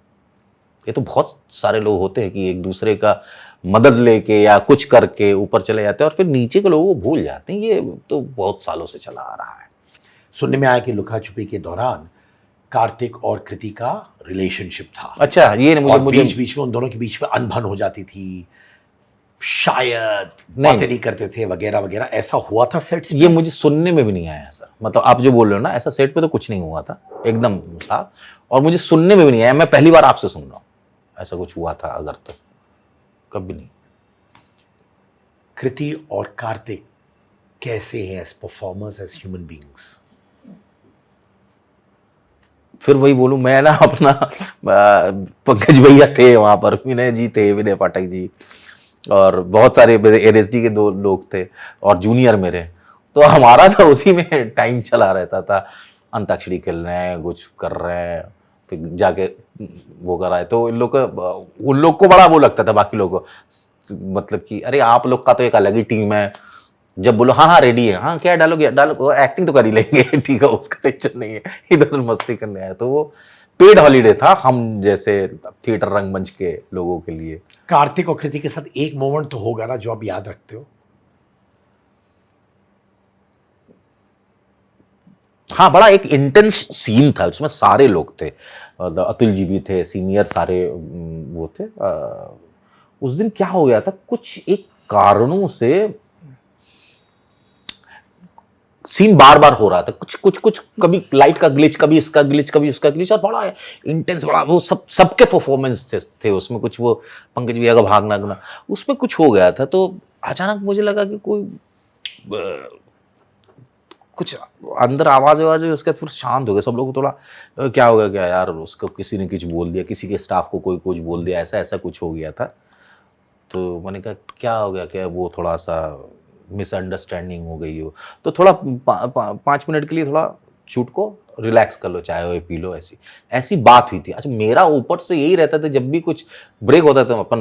ये तो बहुत सारे लोग होते हैं कि एक दूसरे का मदद लेके या कुछ करके ऊपर चले जाते हैं और फिर नीचे के लोगों को भूल जाते हैं। ये तो बहुत सालों से चला आ रहा है। सुनने में आया कि लुका छुपी के दौरान कार्तिक और कृति का रिलेशनशिप था। अच्छा, ये मुझे बीच बीच में उन दोनों के बीच में अनबन हो जाती थी, शायद बातें नहीं करते थे वगैरह वगैरह, ऐसा हुआ था सेट्स? ये मुझे सुनने में भी नहीं आया सर। मतलब आप जो बोल रहे हो ना, ऐसा सेट पे तो कुछ नहीं हुआ था, एकदम साफ। और मुझे सुनने में भी नहीं आया, मैं पहली बार आपसे सुन रहा हूँ ऐसा कुछ हुआ था अगर, तो कभी नहीं। कृति और कार्तिक कैसे हैं as performers, as human beings? फिर वही बोलूं मैं ना, अपना पंकज भैया थे वहां पर, विनय जी थे, विनय पाठक जी, और बहुत सारे एनएसडी के 2 लोग थे और जूनियर मेरे, तो हमारा तो उसी में टाइम चला रहता था। अंताक्षरी खेल रहे हैं, कुछ कर रहे हैं, फिर जाके वो कर रहा है, तो उन लोग को बड़ा वो लगता था बाकी लोगों को, मतलब कि अरे आप लोग का तो एक अलग ही टीम है। जब बोलो हाँ हाँ रेडी है, हाँ क्या डालोगे, डालो, एक्टिंग तो कर ही लेंगे, ठीक है, उसका टेंशन नहीं है, इधर मस्ती करने आया। तो वो पेड हॉलीडे था हम जैसे थिएटर रंगमंच के लोगों के लिए। कार्तिक और कृति के साथ एक मोमेंट तो होगा ना जो आप याद रखते हो? हाँ, बड़ा एक इंटेंस सीन था, उसमें सारे लोग थे, अतुल जी भी थे, सीनियर सारे वो थे। उस दिन क्या हो गया था, कुछ एक कारणों से सीन बार बार हो रहा था, कुछ कभी लाइट का ग्लिच, कभी इसका ग्लिच, कभी उसका ग्लिच, और बड़ा इंटेंस, बड़ा वो सबके परफॉर्मेंस थे उसमें। कुछ वो पंकज भैया का भागना गना उसमें कुछ हो गया था, तो अचानक मुझे लगा कि कोई कुछ अंदर आवाज हुई, उसके बाद फिर शांत हो गए सब लोग। थोड़ा क्या हो गया, क्या यार, उसको किसी ने कुछ बोल दिया, किसी के स्टाफ को कोई कुछ बोल दिया, ऐसा कुछ हो गया था। तो मैंने कहा क्या हो गया, क्या वो थोड़ा सा मिसअंडरस्टैंडिंग हो गई हो, तो थोड़ा 5 मिनट के लिए थोड़ा शूट को रिलैक्स कर लो, चाय वाय पी लो, ऐसी बात हुई थी। अच्छा, मेरा ऊपर से यही रहता था, जब भी कुछ ब्रेक होता था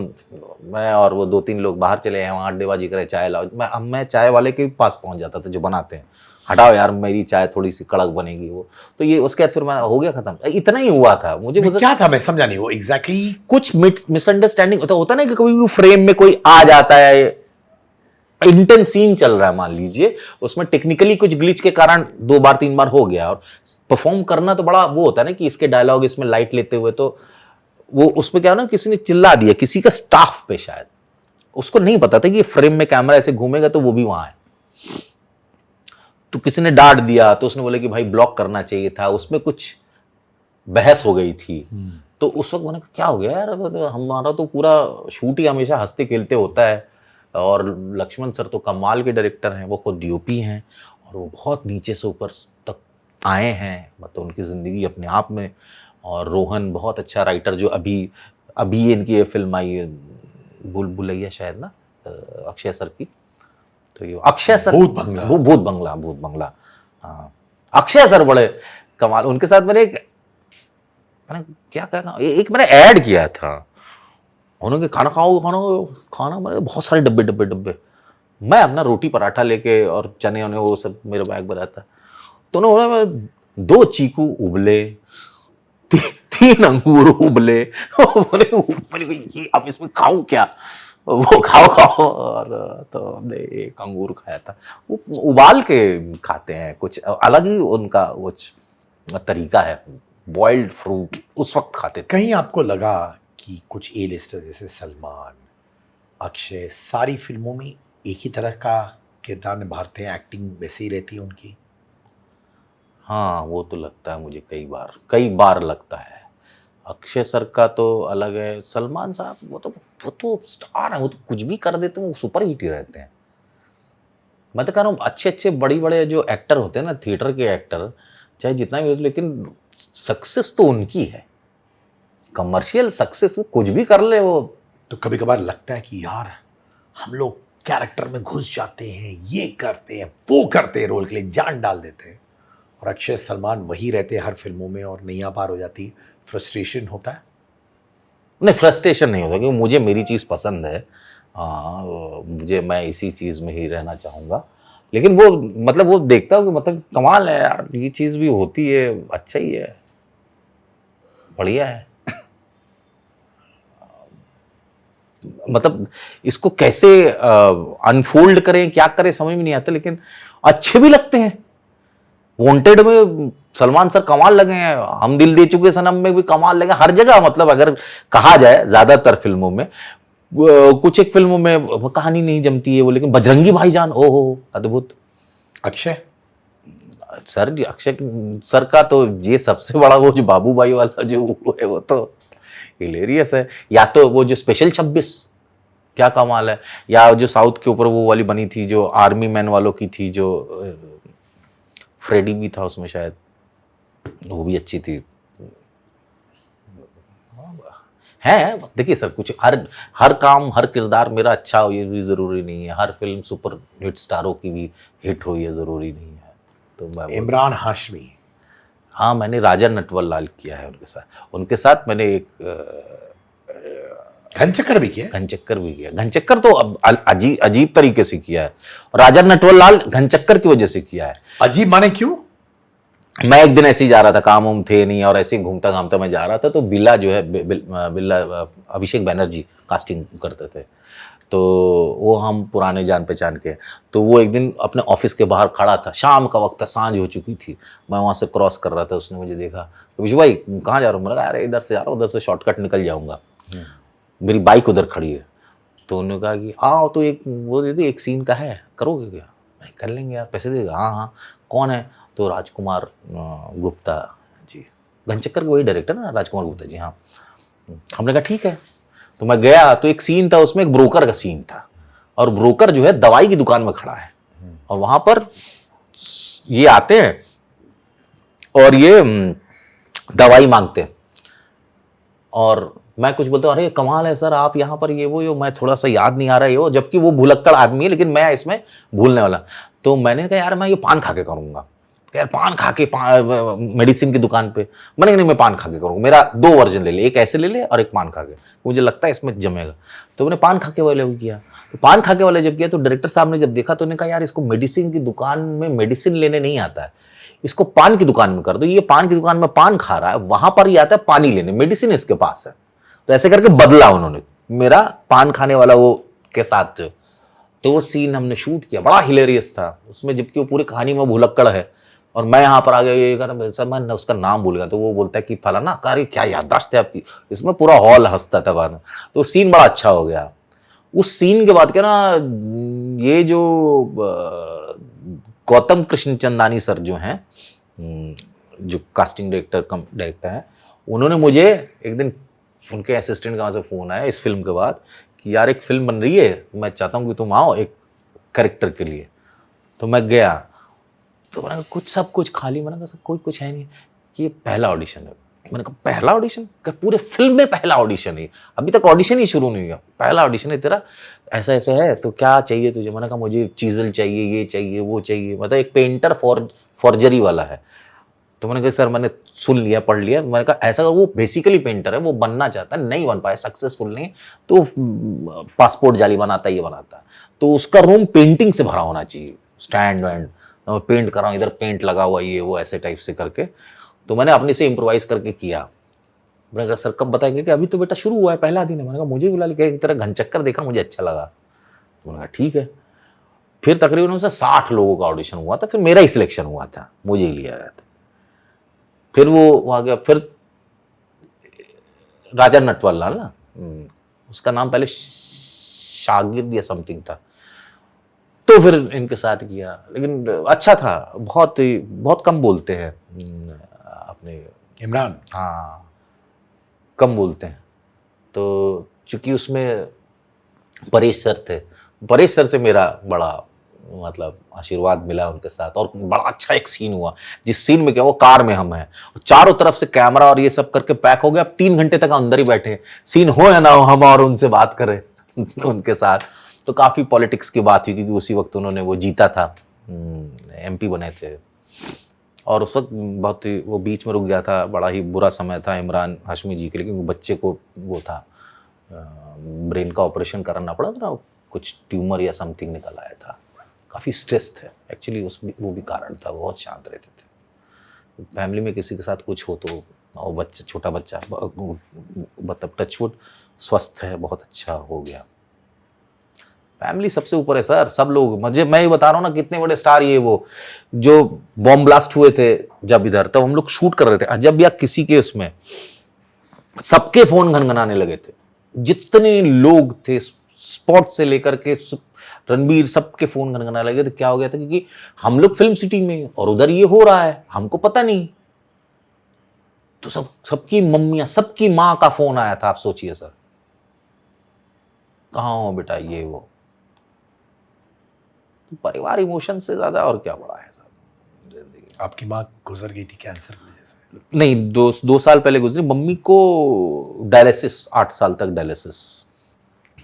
मैं और वो 2-3 लोग बाहर चले हैं, वहाँ अड्डेबाजी करे, चाय लाओ, मैं चाय वाले के पास पहुंच जाता था जो बनाते हैं, हटाओ यार मेरी चाय थोड़ी सी कड़क बनेगी वो, तो ये उसके बाद फिर मैं हो गया खत्म। इतना ही हुआ था। मुझे क्या था, मैं समझा नहीं वो एग्जैक्टली। कुछ मिसअंडरस्टैंडिंग होता ना कि कभी फ्रेम में कोई आ जाता है, इंटेंस सीन चल रहा है मान लीजिए, उसमें टेक्निकली कुछ ग्लिच के कारण 2 बार 3 बार हो गया, और परफॉर्म करना तो बड़ा वो होता है ना कि इसके डायलॉग इसमें लाइट लेते हुए, तो वो उसमें क्या ना, किसी ने चिल्ला दिया किसी का स्टाफ पे, शायद उसको नहीं पता था कि फ्रेम में कैमरा ऐसे घूमेगा तो वो भी वहां है, तो किसी ने डांट दिया, तो उसने बोला कि भाई ब्लॉक करना चाहिए था, उसमें कुछ बहस हो गई थी। तो उस वक्त मैंने कहा क्या हो गया यार, हमारा तो पूरा शूट ही हमेशा हंसते खेलते होता है, और लक्ष्मण सर तो कमाल के डायरेक्टर हैं, वो खुद डीओपी हैं, और वो बहुत नीचे से ऊपर तक आए हैं, मतलब उनकी ज़िंदगी अपने आप में। और रोहन बहुत अच्छा राइटर, जो अभी इनकी ये फिल्म आई भूलैया शायद ना, अक्षय सर की, तो ये अक्षय सर भूत बंगला, हाँ, अक्षय सर बड़े कमाल। उनके साथ मैंने क्या कहना, एक मैंने ऐड किया था, उन्होंने खाना मैंने बहुत सारे डब्बे, मैं अपना रोटी पराठा लेके और चने उन्हें वो सब मेरा बैग भरा था, तो उन्होंने 2 चीकू उबले, 3 अंगूर उबले, ये अब इसमें खाऊं क्या, वो खाओ, और तो हमने 1 अंगूर खाया था। वो उबाल के खाते हैं, कुछ अलग ही उनका वो तरीका है, बॉइल्ड फ्रूट उस वक्त खाते थे। कहीं आपको लगा कि कुछ ए लिस्टर जैसे सलमान, अक्षय, सारी फिल्मों में एक ही तरह का किरदार निभाते हैं, एक्टिंग वैसे ही रहती है उनकी? हाँ, वो तो लगता है मुझे कई बार लगता है। अक्षय सर का तो अलग है, सलमान साहब वो तो स्टार है, वो तो कुछ भी कर देते हैं, वो सुपर हिट ही रहते हैं। मैं तो कह रहा हूँ अच्छे बड़े जो एक्टर होते हैं ना, थिएटर के एक्टर, चाहे जितना भी हो, लेकिन सक्सेस तो उनकी है, कमर्शियल सक्सेस, वो कुछ भी कर ले वो। तो कभी कभार लगता है कि यार हम लोग कैरेक्टर में घुस जाते हैं, ये करते हैं वो करते हैं, रोल के लिए जान डाल देते हैं, और अक्षय सलमान वही रहते हैं हर फिल्मों में, और नैया पार हो जाती, फ्रस्ट्रेशन होता है? नहीं, फ्रस्ट्रेशन नहीं होता, क्योंकि मुझे मेरी चीज़ पसंद है, मैं इसी चीज़ में ही रहना चाहूँगा। लेकिन वो मतलब वो देखता हूँ कि मतलब कमाल है यार, ये चीज़ भी होती है, अच्छा ही है, बढ़िया है। मतलब इसको कैसे अनफोल्ड करें, क्या करें, समझ में नहीं आता, लेकिन अच्छे भी लगते हैं। वांटेड में सलमान सर कमाल लगे हैं, हम दिल दे चुके सनम में भी कमाल लगे, हर जगह, मतलब अगर कहा जाए ज्यादातर फिल्मों में, कुछ एक फिल्मों में कहानी नहीं जमती है वो, लेकिन बजरंगी भाईजान ओहो अद्भुत। अक्षय सर का तो ये सबसे बड़ा वो जो बाबूभाई वाला जो है, वो तो हिलेरियस है। या तो वो जो स्पेशल 26 क्या कमाल है, या जो साउथ के ऊपर वो वाली बनी थी जो आर्मी मैन वालों की थी, जो फ्रेडी भी था उसमें शायद, वो भी अच्छी थी। है देखिए सर, कुछ हर काम, हर किरदार मेरा अच्छा हो ये भी ज़रूरी नहीं है, हर फिल्म सुपर हिट स्टारों की भी हिट हो ये ज़रूरी नहीं है। तो मैं इमरान हाशमी, हाँ, मैंने राजा नटवरलाल किया है उनके साथ मैंने एक घनचक्कर भी किया। घनचक्कर तो अब अजीब तरीके से किया है, राजा नटवरलाल घनचक्कर की वजह से किया है। अजीब माने क्यों? मैं एक दिन ऐसे ही जा रहा था, काम वाम थे नहीं और ऐसे ही घूमता घामता मैं जा रहा था, तो बिल्ला जो है बिल्ला अभिषेक बैनर्जी कास्टिंग करते थे, तो वो हम पुराने जान पहचान के, तो वो एक दिन अपने ऑफिस के बाहर खड़ा था, शाम का वक्त था, सांझ हो चुकी थी, मैं वहाँ से क्रॉस कर रहा था, उसने मुझे देखा, तो विशु भाई कहाँ जा रहा हूँ, मैंने कहा अरे इधर से जा रहा हूँ, उधर से शॉर्टकट निकल जाऊँगा, मेरी बाइक उधर खड़ी है, तो उन्होंने कहा कि आओ तो एक वो दे दे, एक सीन का है, करोगे क्या, मैंने कर लेंगे यार, पैसे देगा, हाँ हाँ, कौन है, तो राजकुमार गुप्ता जी, घनचक्कर के वही डायरेक्टर ना, राजकुमार गुप्ता जी, हाँ। हमने कहा ठीक है, तो मैं गया, तो एक सीन था उसमें, एक ब्रोकर का सीन था, और ब्रोकर जो है दवाई की दुकान में खड़ा है, और वहां पर ये आते हैं और ये दवाई मांगते हैं, और मैं कुछ बोलता हूँ, अरे कमाल है सर, आप यहाँ पर ये वो मैं थोड़ा सा याद नहीं आ रहा है वो, जबकि वो भुलक्कड़ आदमी है, लेकिन मैं इसमें भूलने वाला, तो मैंने कहा यार मैं ये पान खा के करूँगा, यार पान खा के मेडिसिन की दुकान पे, मैंने नहीं मैं पान खा के करूँगा, मेरा 2 वर्जन ले ले, एक ऐसे ले ले और एक पान खा के, मुझे लगता है इसमें जमेगा, तो मैंने पान खा के वाले किया, तो पान खा के वाले जब किया तो डायरेक्टर साहब ने जब देखा तो उन्होंने कहा यार इसको मेडिसिन की दुकान में मेडिसिन लेने नहीं आता है, इसको पान की दुकान में कर दो, ये पान की दुकान में पान खा रहा है, वहां पर ही आता है पानी लेने, मेडिसिन इसके पास है, तो ऐसे करके बदला उन्होंने मेरा पान खाने वाला वो के साथ, तो वो सीन हमने शूट किया, बड़ा हिलेरियस था उसमें, जबकि वो पूरी कहानी में भुलक्कड़ है और मैं यहाँ पर आ गया, ये कर सर मैं उसका नाम भूल गया, तो वो बोलता है कि फलाना, अरे क्या याददाश्त है आपकी, इसमें पूरा हॉल हंसता था बाद में, तो सीन बड़ा अच्छा हो गया। उस सीन के बाद क्या ना, ये जो गौतम कृष्ण चंदानी सर जो हैं, जो कास्टिंग डायरेक्टर कम डायरेक्टर हैं, उन्होंने मुझे एक दिन, उनके असिस्टेंट का वहाँ से फ़ोन आया इस फिल्म के बाद कि यार एक फिल्म बन रही है, मैं चाहता हूँ कि तुम आओ एक कैरेक्टर के लिए, तो मैं गया, तो मैंने कहा कुछ सब कुछ खाली, मैंने कहा कोई कुछ है नहीं, कि ये पहला ऑडिशन है, मैंने कहा पहला ऑडिशन, क्या पूरे फिल्म में पहला ऑडिशन है, अभी तक ऑडिशन ही शुरू नहीं हुआ, पहला ऑडिशन है तेरा, ऐसा ऐसा है, तो क्या चाहिए तुझे, मैंने कहा मुझे चीज़ल चाहिए, ये चाहिए, वो चाहिए, मतलब एक पेंटर फॉर्जरी वाला है, तो मैंने कहा सर मैंने सुन लिया, पढ़ लिया, मैंने कहा ऐसा वो बेसिकली पेंटर है, वो बनना चाहता है, नहीं बन पाया, सक्सेसफुल नहीं, तो पासपोर्ट जाली बनाता है, ये बनाता है, तो उसका रूम पेंटिंग से भरा होना चाहिए, स्टैंड वैंड पेंट कर रहा हूँ, इधर पेंट लगा हुआ, ये वो ऐसे टाइप से करके, तो मैंने अपने से इम्प्रोवाइज करके किया। मैंने कहा सर कब बताएंगे, कि अभी तो बेटा शुरू हुआ है, पहला दिन है। मैंने कहा मुझे बुला लिया, एक तरह घनचक्कर देखा, मुझे अच्छा लगा, तो मैंने कहा ठीक है। फिर तकरीबन उनसे 60 लोगों का ऑडिशन हुआ था, फिर मेरा ही सिलेक्शन हुआ था, मुझे ही लिया गया था। फिर वो वहाँ गया, फिर राजा नटवर लाल ना, उसका नाम पहले शागिर्द या समथिंग था, तो फिर इनके साथ किया, लेकिन अच्छा था, बहुत कम बोलते हैं अपने इमरान, हाँ कम बोलते हैं, तो चूंकि उसमें परेश सर थे, परेश सर से मेरा बड़ा मतलब आशीर्वाद मिला उनके साथ, और बड़ा अच्छा एक सीन हुआ, जिस सीन में क्या, वो कार में हम हैं, चारों तरफ से कैमरा और ये सब करके पैक हो गया, अब 3 घंटे तक अंदर ही बैठे, सीन हो या ना हो, हम और उनसे बात करें उनके साथ, तो काफ़ी पॉलिटिक्स की बात हुई, क्योंकि उसी वक्त उन्होंने वो जीता था, MP बने थे, और उस वक्त बहुत ही वो बीच में रुक गया था, बड़ा ही बुरा समय था इमरान हाशमी जी के लिए, क्योंकि बच्चे को वो था ब्रेन का ऑपरेशन कराना पड़ा था ना, कुछ ट्यूमर या समथिंग निकल आया था, काफ़ी स्ट्रेस थे एक्चुअली, वो भी कारण था, बहुत शांत रहते थे, फैमिली में किसी के साथ कुछ हो तो, और बच्चा छोटा बच्चा मतलब टचवुड स्वस्थ है, बहुत अच्छा हो गया। फैमिली सबसे ऊपर है सर, सब लोग, मैं ही बता रहा हूँ ना, कितने बड़े स्टार, ये वो जो बॉम्ब ब्लास्ट हुए थे जब इधर, तब हम लोग शूट कर रहे थे, जब या किसी के उसमें सबके फोन घनघनाने लगे थे, जितने लोग थे स्पॉट से लेकर के रणबीर, सबके फोन घनघनाने लगे थे। क्या हो गया था, क्योंकि हम लोग फिल्म सिटी में और उधर ये हो रहा है, हमको पता नहीं, तो सबकी मम्मियां, सबकी माँ का फोन आया था, आप सोचिए सर, कहाँ हो बेटा, ये वो, परिवार इमोशन से ज्यादा और क्या बड़ा है सर जिंदगी। आपकी माँ गुजर गई थी कैंसर की वजह से? नहीं, 2 साल पहले गुजरी। मम्मी को डायलिसिस, 8 साल तक डायलिसिस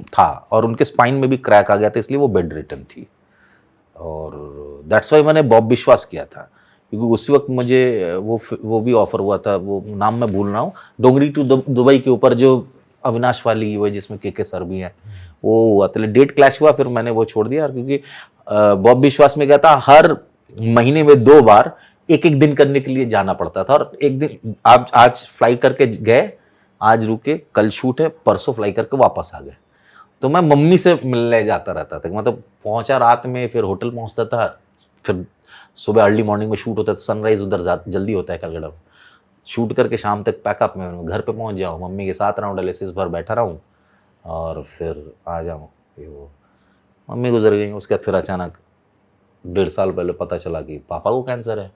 था, और उनके स्पाइन में भी क्रैक आ गया था, इसलिए वो बेड रिटर्न थी, और दैट्स वाई मैंने बॉब विश्वास किया था, क्योंकि उसी वक्त मुझे वो भी ऑफर हुआ था, वो नाम मैं भूल रहा हूँ, डोंगरी टू दुबई के ऊपर जो अविनाश वाली वो जिसमें के सर भी है, वो हुआ था, डेट क्लैश हुआ, फिर मैंने वो छोड़ दिया, क्योंकि बॉब विश्वास में क्या था, हर महीने में 2 बार एक एक दिन करने के लिए जाना पड़ता था, और एक दिन आप आज फ्लाई करके गए, आज रुके, कल शूट है, परसों फ्लाई करके वापस आ गए। तो मैं मम्मी से मिलने जाता रहता था, मतलब पहुंचा रात में, फिर होटल पहुंचता था, फिर सुबह अर्ली मॉर्निंग में शूट होता था, सनराइज उधर जल्दी होता है कलकत्ता में, शूट करके शाम तक पैकअप में घर पे पहुंच जाऊँ, मम्मी के साथ रहूँ, डायलिसिस भर बैठा रहूँ और फिर आ जाऊँ। ये वो मम्मी गुजर गई, उसके बाद फिर अचानक 1.5 साल पहले पता चला कि पापा को कैंसर है।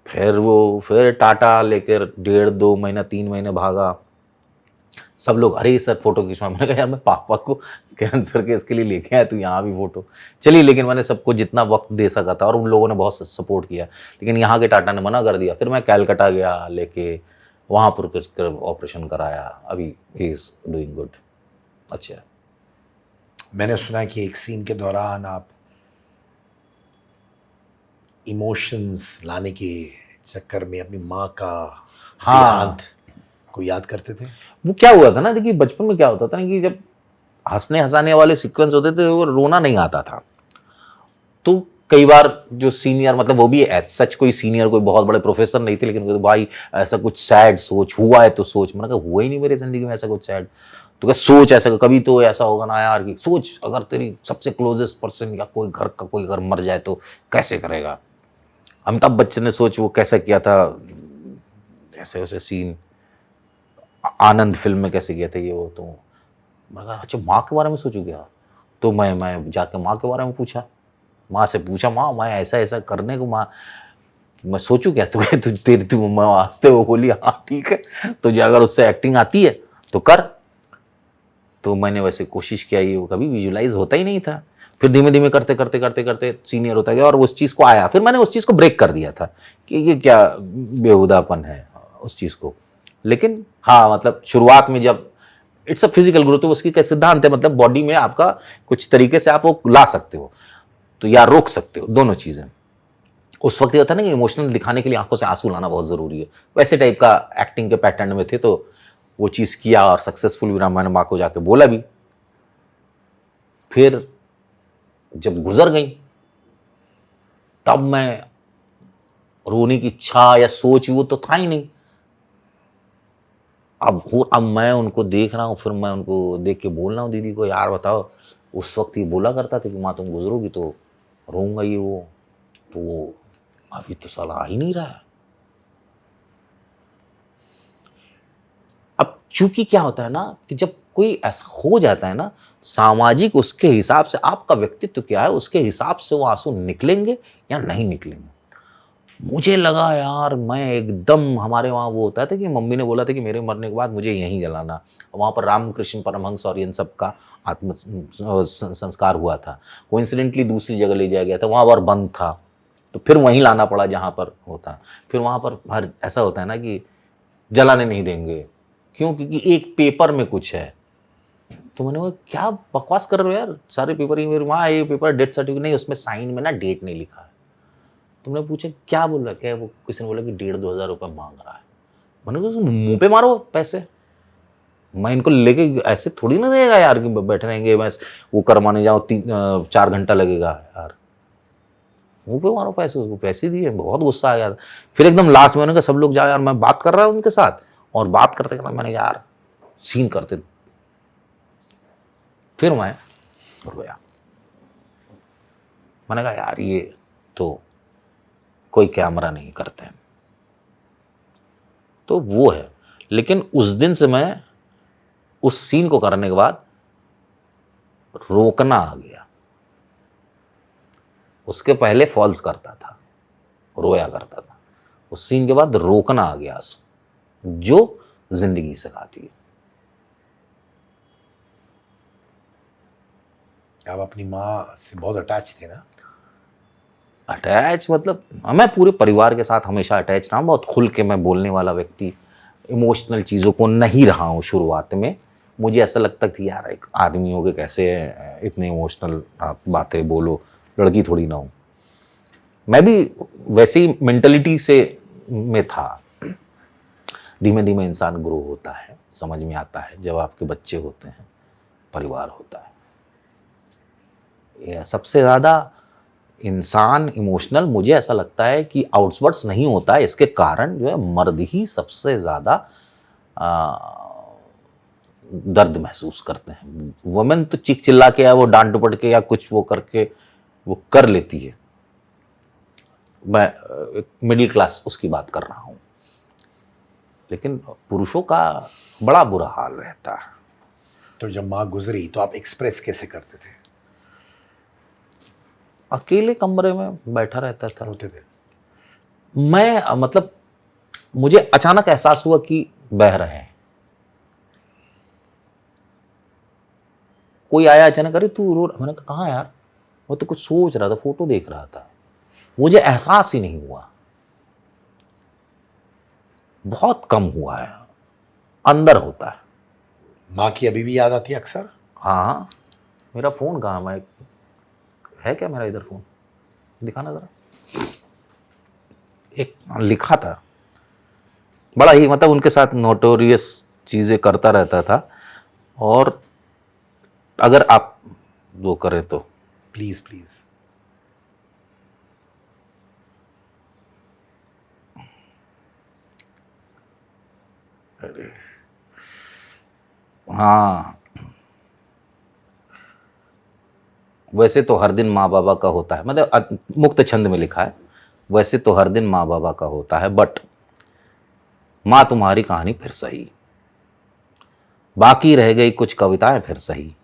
फिर टाटा लेकर 1.5-2 महीना 3 महीने भागा। सब लोग अरे सर फोटो खिंचवा, मैंने कहा यार मैं पापा को कैंसर के इसके लिए लेके आया, तू यहाँ भी फोटो चली। लेकिन मैंने सबको जितना वक्त दे सका था, और उन लोगों ने बहुत सपोर्ट किया, लेकिन यहाँ के टाटा ने मना कर दिया। फिर मैं कैलकाटा गया लेके, वहाँ पर ऑपरेशन कराया, अभी ही इज डूइंग गुड। अच्छा, मैंने सुना है कि एक सीन के दौरान आप इमोशंस लाने के चक्कर में अपनी माँ का हाँ। देहांत को याद करते थे। वो क्या हुआ था ना, देखिए बचपन में क्या होता था ना कि जब हंसने हंसाने वाले सीक्वेंस होते थे वो रोना नहीं आता था। तो कई बार जो सीनियर, मतलब वो भी सच कोई सीनियर कोई बहुत बड़े प्रोफेसर नहीं थे, लेकिन तो भाई ऐसा कुछ सैड सोच हुआ है तो सोच। मैंने कहा हुआ ही नहीं मेरी जिंदगी में ऐसा कुछ सैड। तो क्या सोच ऐसा, कभी तो ऐसा होगा ना यार कि सोच अगर तेरी सबसे क्लोजेस्ट पर्सन या कोई घर का कोई अगर मर जाए तो कैसे करेगा। अमिताभ बच्चन ने सोच वो कैसा किया था, ऐसे वैसे सीन आनंद फिल्म में कैसे किया था ये वो। तो मैंने कहा अच्छा माँ के बारे में सोचू क्या। तो मैं जाके माँ के बारे में पूछा, माँ से पूछा, माँ मैं ऐसा ऐसा करने को माँ मैं सोचूं क्या। तो तेरी तू मम्मा हंसते हुए बोली हाँ ठीक है, तुझे अगर उससे एक्टिंग आती है तो कर। तो मैंने वैसे कोशिश किया, ये कभी विजुलाइज होता ही नहीं था। फिर धीमे धीमे करते करते करते करते सीनियर होता गया और उस चीज़ को आया। फिर मैंने उस चीज़ को ब्रेक कर दिया था कि ये क्या बेहुदापन है उस चीज़ को। लेकिन हाँ मतलब शुरुआत में जब इट्स अ फिजिकल ग्रोथ, तो उसकी क्या सिद्धांत है, मतलब बॉडी में आपका कुछ तरीके से आप वो ला सकते हो तो या रोक सकते हो, दोनों चीज़ें। उस वक्त ये होता है ना कि इमोशनल दिखाने के लिए आंखों से आंसू लाना बहुत ज़रूरी है, वैसे टाइप का एक्टिंग के पैटर्न में थे। तो वो चीज़ किया और सक्सेसफुल भी रहा। मैंने माँ को जाके बोला भी। फिर जब गुजर गई तब मैं रोने की इच्छा या सोच वो तो था ही नहीं। अब मैं उनको देख रहा हूँ, फिर मैं उनको देख के बोल रहा हूँ दीदी को, यार बताओ उस वक्त ये बोला करता था कि माँ तुम गुजरोगी तो रोऊंगा ये वो, तो वो अभी तो साला आ ही नहीं रहा है। अब चूंकि क्या होता है ना कि जब कोई ऐसा हो जाता है ना, सामाजिक उसके हिसाब से आपका व्यक्तित्व क्या है उसके हिसाब से वो आंसू निकलेंगे या नहीं निकलेंगे। मुझे लगा यार मैं एकदम, हमारे वहाँ वो होता था कि मम्मी ने बोला था कि मेरे मरने के बाद मुझे यहीं जलाना। वहाँ पर रामकृष्ण परमहंस और इन सब का आत्म संस्कार हुआ था। कोइंसिडेंटली दूसरी जगह ले जाया गया था, वहाँ पर बंद था तो फिर वहीं लाना पड़ा जहाँ पर होता। फिर वहाँ पर हर ऐसा होता है ना कि जलाने नहीं देंगे, क्यों, क्योंकि एक पेपर में कुछ है। तो मैंने बोला क्या बकवास कर रहे हो यार, सारे पेपर ही मेरे वहाँ, ये पेपर डेथ सर्टिफिकेट नहीं, उसमें साइन में ना डेट नहीं लिखा है। तुमने पूछा क्या बोल रहा है, क्या वो किसी ने बोला कि 1,500-2 हज़ार रुपये मांग रहा है। मैंने कहा मुंह पे मारो पैसे, मैं इनको लेके ऐसे थोड़ी ना देगा यार कि बैठे रहेंगे मैं वो करवाने जाऊँ 3-4 घंटा लगेगा यार, मुंह पे मारो पैसे। उसको पैसे दिए, बहुत गुस्सा आ गया था। फिर एकदम लास्ट में मैंने कहा सब लोग जाओ यार, मैं बात कर रहा हूँ उनके साथ, और बात करते करते मैंने कहा यार सीन करते। फिर मैं रोया, मैंने कहा यार ये तो कोई कैमरा नहीं करते हैं, तो वो है। लेकिन उस दिन से मैं उस सीन को करने के बाद रोकना आ गया। उसके पहले फॉल्स करता था, रोया करता था, उस सीन के बाद रोकना आ गया, जो जिंदगी सिखाती है। आप अपनी माँ से बहुत अटैच थे ना? अटैच मतलब मैं पूरे परिवार के साथ हमेशा अटैच रहा हूँ, बहुत खुल के मैं बोलने वाला व्यक्ति, इमोशनल चीज़ों को नहीं रहा हूँ। शुरुआत में मुझे ऐसा लगता था यार एक आदमी हो के कैसे इतने इमोशनल आप बातें बोलो, लड़की थोड़ी ना हो। मैं भी वैसी मेंटलिटी से में था। धीमे धीमे इंसान ग्रो होता है, समझ में आता है, जब आपके बच्चे होते हैं, परिवार होता है। सबसे ज़्यादा इंसान इमोशनल, मुझे ऐसा लगता है कि आउटवर्ड्स नहीं होता है। इसके कारण जो है मर्द ही सबसे ज़्यादा दर्द महसूस करते हैं। वुमेन तो चीख चिल्ला के या वो डांट डपट के या कुछ वो करके वो कर लेती है। मैं मिडिल क्लास उसकी बात कर रहा हूँ, लेकिन पुरुषों का बड़ा बुरा हाल रहता है। तो जब माँ गुजरी तो आप एक्सप्रेस कैसे करते थे? अकेले कमरे में बैठा रहता था। रोते थे? मैं मतलब मुझे अचानक एहसास हुआ कि बह रहे हैं। कोई आया अचानक, अरे तू रो, मैंने कहा कहाँ यार, वो तो कुछ सोच रहा था, फोटो देख रहा था। मुझे एहसास ही नहीं हुआ, बहुत कम हुआ है, अंदर होता है। माँ की अभी भी याद आती है अक्सर? हाँ, मेरा फोन कहाँ, मैं है क्या मेरा इधर फोन, दिखाना जरा। एक लिखा था, बड़ा ही मतलब उनके साथ नोटोरियस चीजें करता रहता था। और अगर आप वो करें तो प्लीज प्लीज। हाँ, वैसे तो हर दिन माँ बाबा का होता है, मतलब मुक्त छंद में लिखा है, वैसे तो हर दिन माँ बाबा का होता है, बट माँ तुम्हारी कहानी फिर सही, बाकी रह गई कुछ कविताएं फिर सही।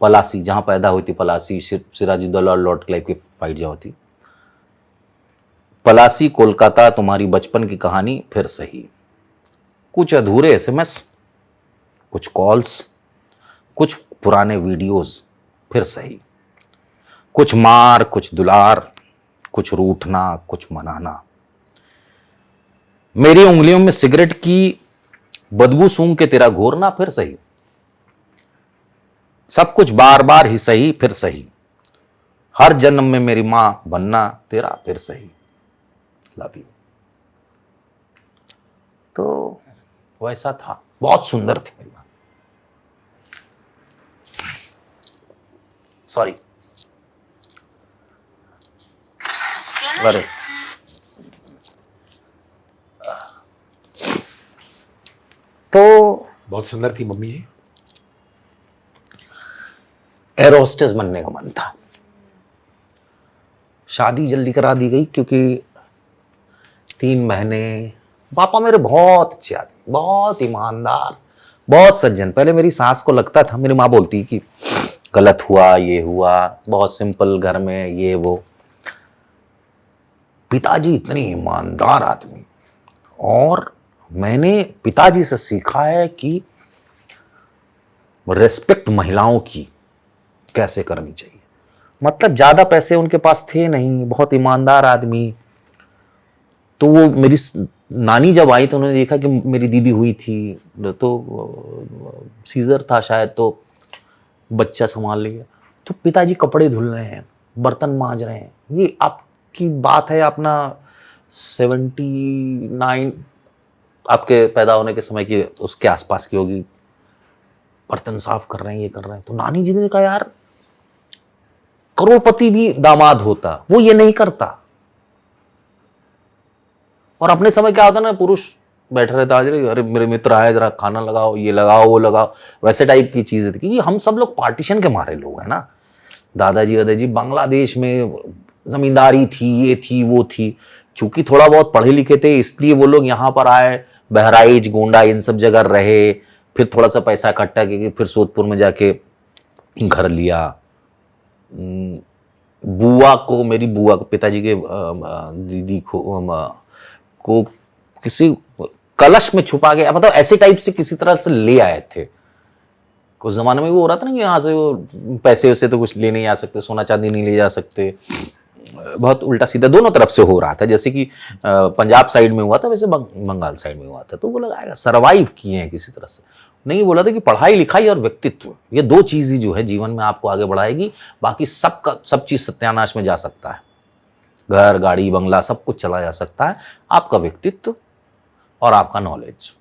पलासी जहां पैदा हुई थी, पलासी सिराजुद्दौला और लॉर्ड क्लाइव की फाइट जहाँ होती, पलासी कोलकाता तुम्हारी बचपन की कहानी फिर सही। कुछ अधूरे एसएमएस, कुछ कॉल्स, कुछ पुराने वीडियोस फिर सही। कुछ मार, कुछ दुलार, कुछ रूठना, कुछ मनाना। मेरी उंगलियों में सिगरेट की बदबू सूंघ के तेरा घोरना फिर सही। सब कुछ बार बार ही सही फिर सही। हर जन्म में मेरी मां बनना तेरा फिर सही। Love you. तो वैसा था, बहुत सुंदर थी मेरी मां। सॉरी, अरे तो बहुत सुंदर थी मम्मी जी। एयर होस्टेस बनने का मन था। शादी जल्दी करा दी गई क्योंकि 3 महीने। पापा मेरे बहुत अच्छे आदमी, बहुत ईमानदार, बहुत सज्जन। पहले मेरी सास को लगता था, मेरी माँ बोलती कि गलत हुआ, ये हुआ, बहुत सिंपल घर में ये वो। पिताजी इतने ईमानदार आदमी। और मैंने पिताजी से सीखा है कि रेस्पेक्ट महिलाओं की कैसे करनी चाहिए। मतलब ज्यादा पैसे उनके पास थे नहीं, बहुत ईमानदार आदमी। तो वो मेरी नानी जब आई तो उन्होंने देखा कि मेरी दीदी हुई थी, तो सीजर था शायद, तो बच्चा संभाल लिया। तो पिताजी कपड़े धुल रहे हैं, बर्तन मांज रहे हैं। ये आपकी बात है अपना 79 आपके पैदा होने के समय की, उसके आसपास की होगी। बर्तन साफ कर रहे हैं, ये कर रहे हैं। तो नानी जी ने कहा यार, करोड़पति भी दामाद होता, वो ये नहीं करता। और अपने समय क्या होता ना, पुरुष बैठे रहता, अरे मेरे मित्र आए, जरा खाना लगाओ, ये लगाओ, वो लगाओ, वैसे टाइप की चीजें थी। क्योंकि हम सब लोग पार्टीशन के मारे लोग हैं ना। दादाजी वादाजी बांग्लादेश में जमींदारी थी, ये थी वो थी। चूंकि थोड़ा बहुत पढ़े लिखे थे, इसलिए वो लोग यहाँ पर आए, बहराइच, गोंडा, इन सब जगह रहे। फिर थोड़ा सा पैसा इकट्ठा करके फिर सोदपुर में जाके घर लिया। बुआ को, मेरी बुआ को, पिताजी के दीदी को किसी कलश में छुपा के, मतलब ऐसे टाइप से किसी तरह से ले आए थे। कुछ जमाने में वो हो रहा था ना कि यहाँ से वो पैसे वैसे तो कुछ ले नहीं आ सकते, सोना चांदी नहीं ले जा सकते। बहुत उल्टा सीधा दोनों तरफ से हो रहा था। जैसे कि पंजाब साइड में हुआ था, वैसे बंगाल साइड में हुआ था। तो वो लोग आएगा सर्वाइव किए हैं किसी तरह से। नहीं, बोला था कि पढ़ाई लिखाई और व्यक्तित्व, ये 2 चीज ही जो है जीवन में आपको आगे बढ़ाएगी। बाकी सब चीज सत्यानाश में जा सकता है। घर, गाड़ी, बंगला, सब कुछ चला जा सकता है। आपका व्यक्तित्व और आपका नॉलेज,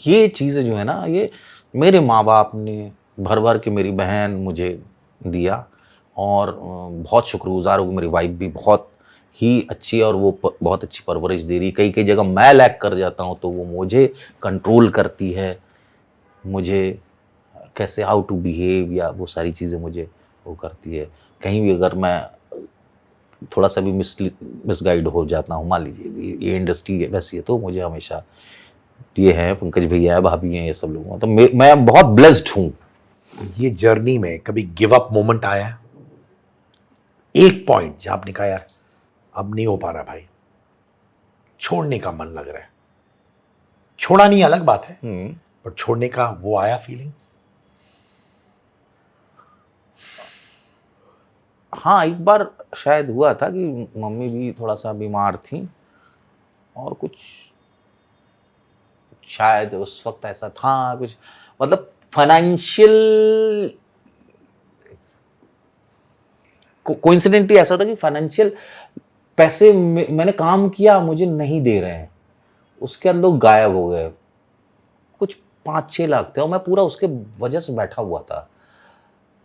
ये चीजें जो है ना, ये मेरे माँ बाप ने भर भर के मेरी बहन मुझे दिया, और बहुत शुक्रगुजार हूँ। मेरी वाइफ भी बहुत ही अच्छी है और वो बहुत अच्छी परवरिश दे रही है। कई कई जगह मैं लैग कर जाता हूँ तो वो मुझे कंट्रोल करती है, मुझे कैसे हाउ टू बिहेव या वो सारी चीज़ें मुझे वो करती है। कहीं भी अगर मैं थोड़ा सा भी मिसगाइड हो जाता हूँ, मान लीजिए ये इंडस्ट्री वैसी है, तो मुझे हमेशा ये है, पंकज भैया है, भाभी हैं, ये सब लोग हैं, तो मैं बहुत ब्लेस्ड हूँ। ये जर्नी में कभी गिव अप मोमेंट आया है? एक पॉइंट जहां आपने कहा यार अब नहीं हो पा रहा भाई, छोड़ने का मन लग रहा है? छोड़ा नहीं अलग बात है, पर छोड़ने का वो आया फीलिंग? हाँ, एक बार शायद हुआ था कि मम्मी भी थोड़ा सा बीमार थी, और कुछ शायद उस वक्त ऐसा था, कुछ मतलब फाइनेंशियल कोइंसिडेंटली ऐसा था कि फाइनेंशियल पैसे मैंने काम किया, मुझे नहीं दे रहे हैं, उसके अंदर लोग गायब हो गए, कुछ 5-6 लाख थे, और मैं पूरा उसके वजह से बैठा हुआ था,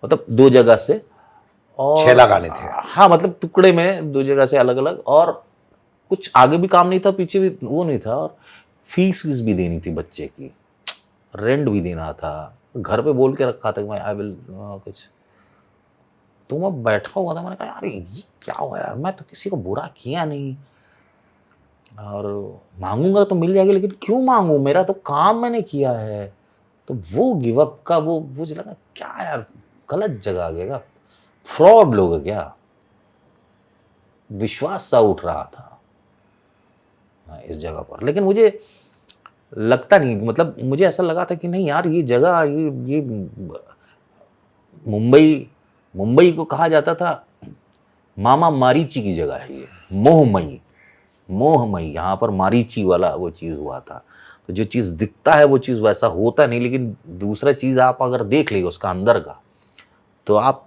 मतलब 2 जगह से, और 6 लाख आने थे? हाँ, मतलब टुकड़े में 2 जगह से अलग अलग, और कुछ आगे भी काम नहीं था, पीछे भी वो नहीं था, और फीस भी देनी थी बच्चे की, रेंट भी देना था, घर पे बोल के रखा था कि मैं आई विल कुछ, तो मैं बैठा हुआ था, मैंने कहा यार ये क्या हुआ यार, मैं तो किसी को बुरा किया नहीं, और मांगूंगा तो मिल जाएगी, लेकिन क्यों मांगू, मेरा तो काम मैंने किया है। तो वो गिव अप का वो मुझे लगा क्या यार, गलत जगह आ गया, फ्रॉड लोग है क्या, विश्वास सा उठ रहा था इस जगह पर। लेकिन मुझे लगता नहीं, मतलब मुझे ऐसा लगा था कि नहीं यार, ये जगह ये मुंबई को कहा जाता था मामा मारीची की जगह है, ये मोहमयी, यहाँ पर मारीची वाला वो चीज़ हुआ था। तो जो चीज़ दिखता है वो चीज़ वैसा होता नहीं, लेकिन दूसरा चीज़ आप अगर देख लेंगे उसका अंदर का, तो आप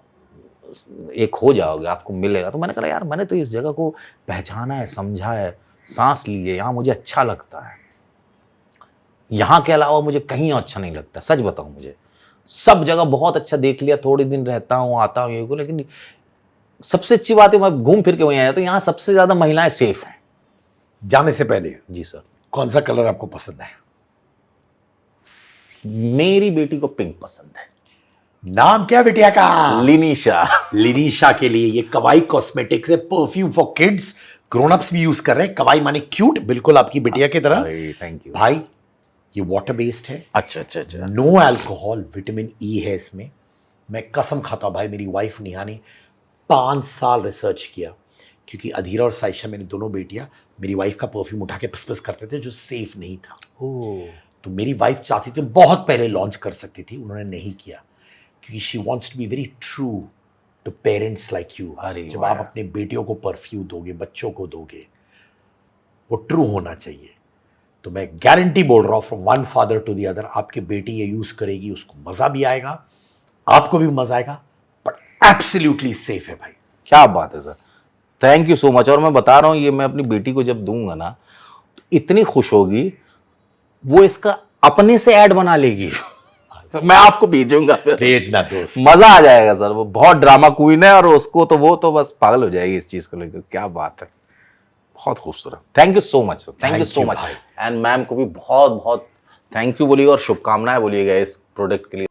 एक हो जाओगे, आपको मिलेगा। तो मैंने कहा यार, मैंने तो इस जगह को पहचाना है, समझा है, सांस ली है, यहाँ मुझे अच्छा लगता है, यहाँ के अलावा मुझे कहीं अच्छा नहीं लगता। सच बताऊं, मुझे सब जगह बहुत अच्छा देख लिया, थोड़े दिन रहता हूँ, आता हूँ ये को, लेकिन सबसे अच्छी बात है मैं घूम फिर के वहीं आया, तो यहाँ सबसे ज्यादा महिलाएं सेफ हैं। जाने से पहले जी सर। कौन सा कलर आपको पसंद है? मेरी बेटी को पिंक पसंद है। नाम क्या बिटिया का? लिनीशा। लिनीशा के लिए ये कवाई कॉस्मेटिक्स है, परफ्यूम फॉर किड्स, ग्रोन-अप्स भी यूज कर रहे हैं। कवाई माने क्यूट, बिल्कुल आपकी बिटिया की तरह। थैंक यू भाई ये वाटर बेस्ड है, अच्छा। नो अल्कोहल, विटामिन ई है इसमें। मैं कसम खाता हूं भाई, मेरी वाइफ नेहा ने 5 साल रिसर्च किया, क्योंकि अधीरा और साइशा, मैंने दोनों बेटियां, मेरी वाइफ का परफ्यूम उठा के पिस करते थे जो सेफ नहीं था। तो मेरी वाइफ चाहती थी बहुत पहले लॉन्च कर सकती थी, उन्होंने नहीं किया, क्योंकि she wants to be very true to parents like you. जब आप अपने बेटियों को परफ्यूम दोगे, बच्चों को दोगे, वो ट्रू होना चाहिए। तो मैं गारंटी बोल रहा हूँ, from one father to the other, आपकी बेटी ये यूज करेगी, उसको मजा भी आएगा, आपको भी मजा आएगा, बट एब्सोल्युटली सेफ है भाई। क्या बात है sir, thank you so much. और मैं बता रहा हूँ, ये मैं अपनी बेटी को जब दूंगा ना, तो इतनी खुश होगी, वो इसका अपने से ऐड बना लेगी। तो मैं आपको भेजूंगा, फिर भेजना दोस्त, मजा आ जाएगा सर। वो बहुत ड्रामा क्वीन है, और उसको तो वो तो बस पागल हो जाएगी इस चीज को लेकर। क्या बात है, बहुत खूबसूरत। Thank you so much sir, thank you so much. And ma'am को भी बहुत बहुत थैंक यू बोलिएगा, और शुभकामनाएं बोलिएगा इस प्रोडक्ट के लिए।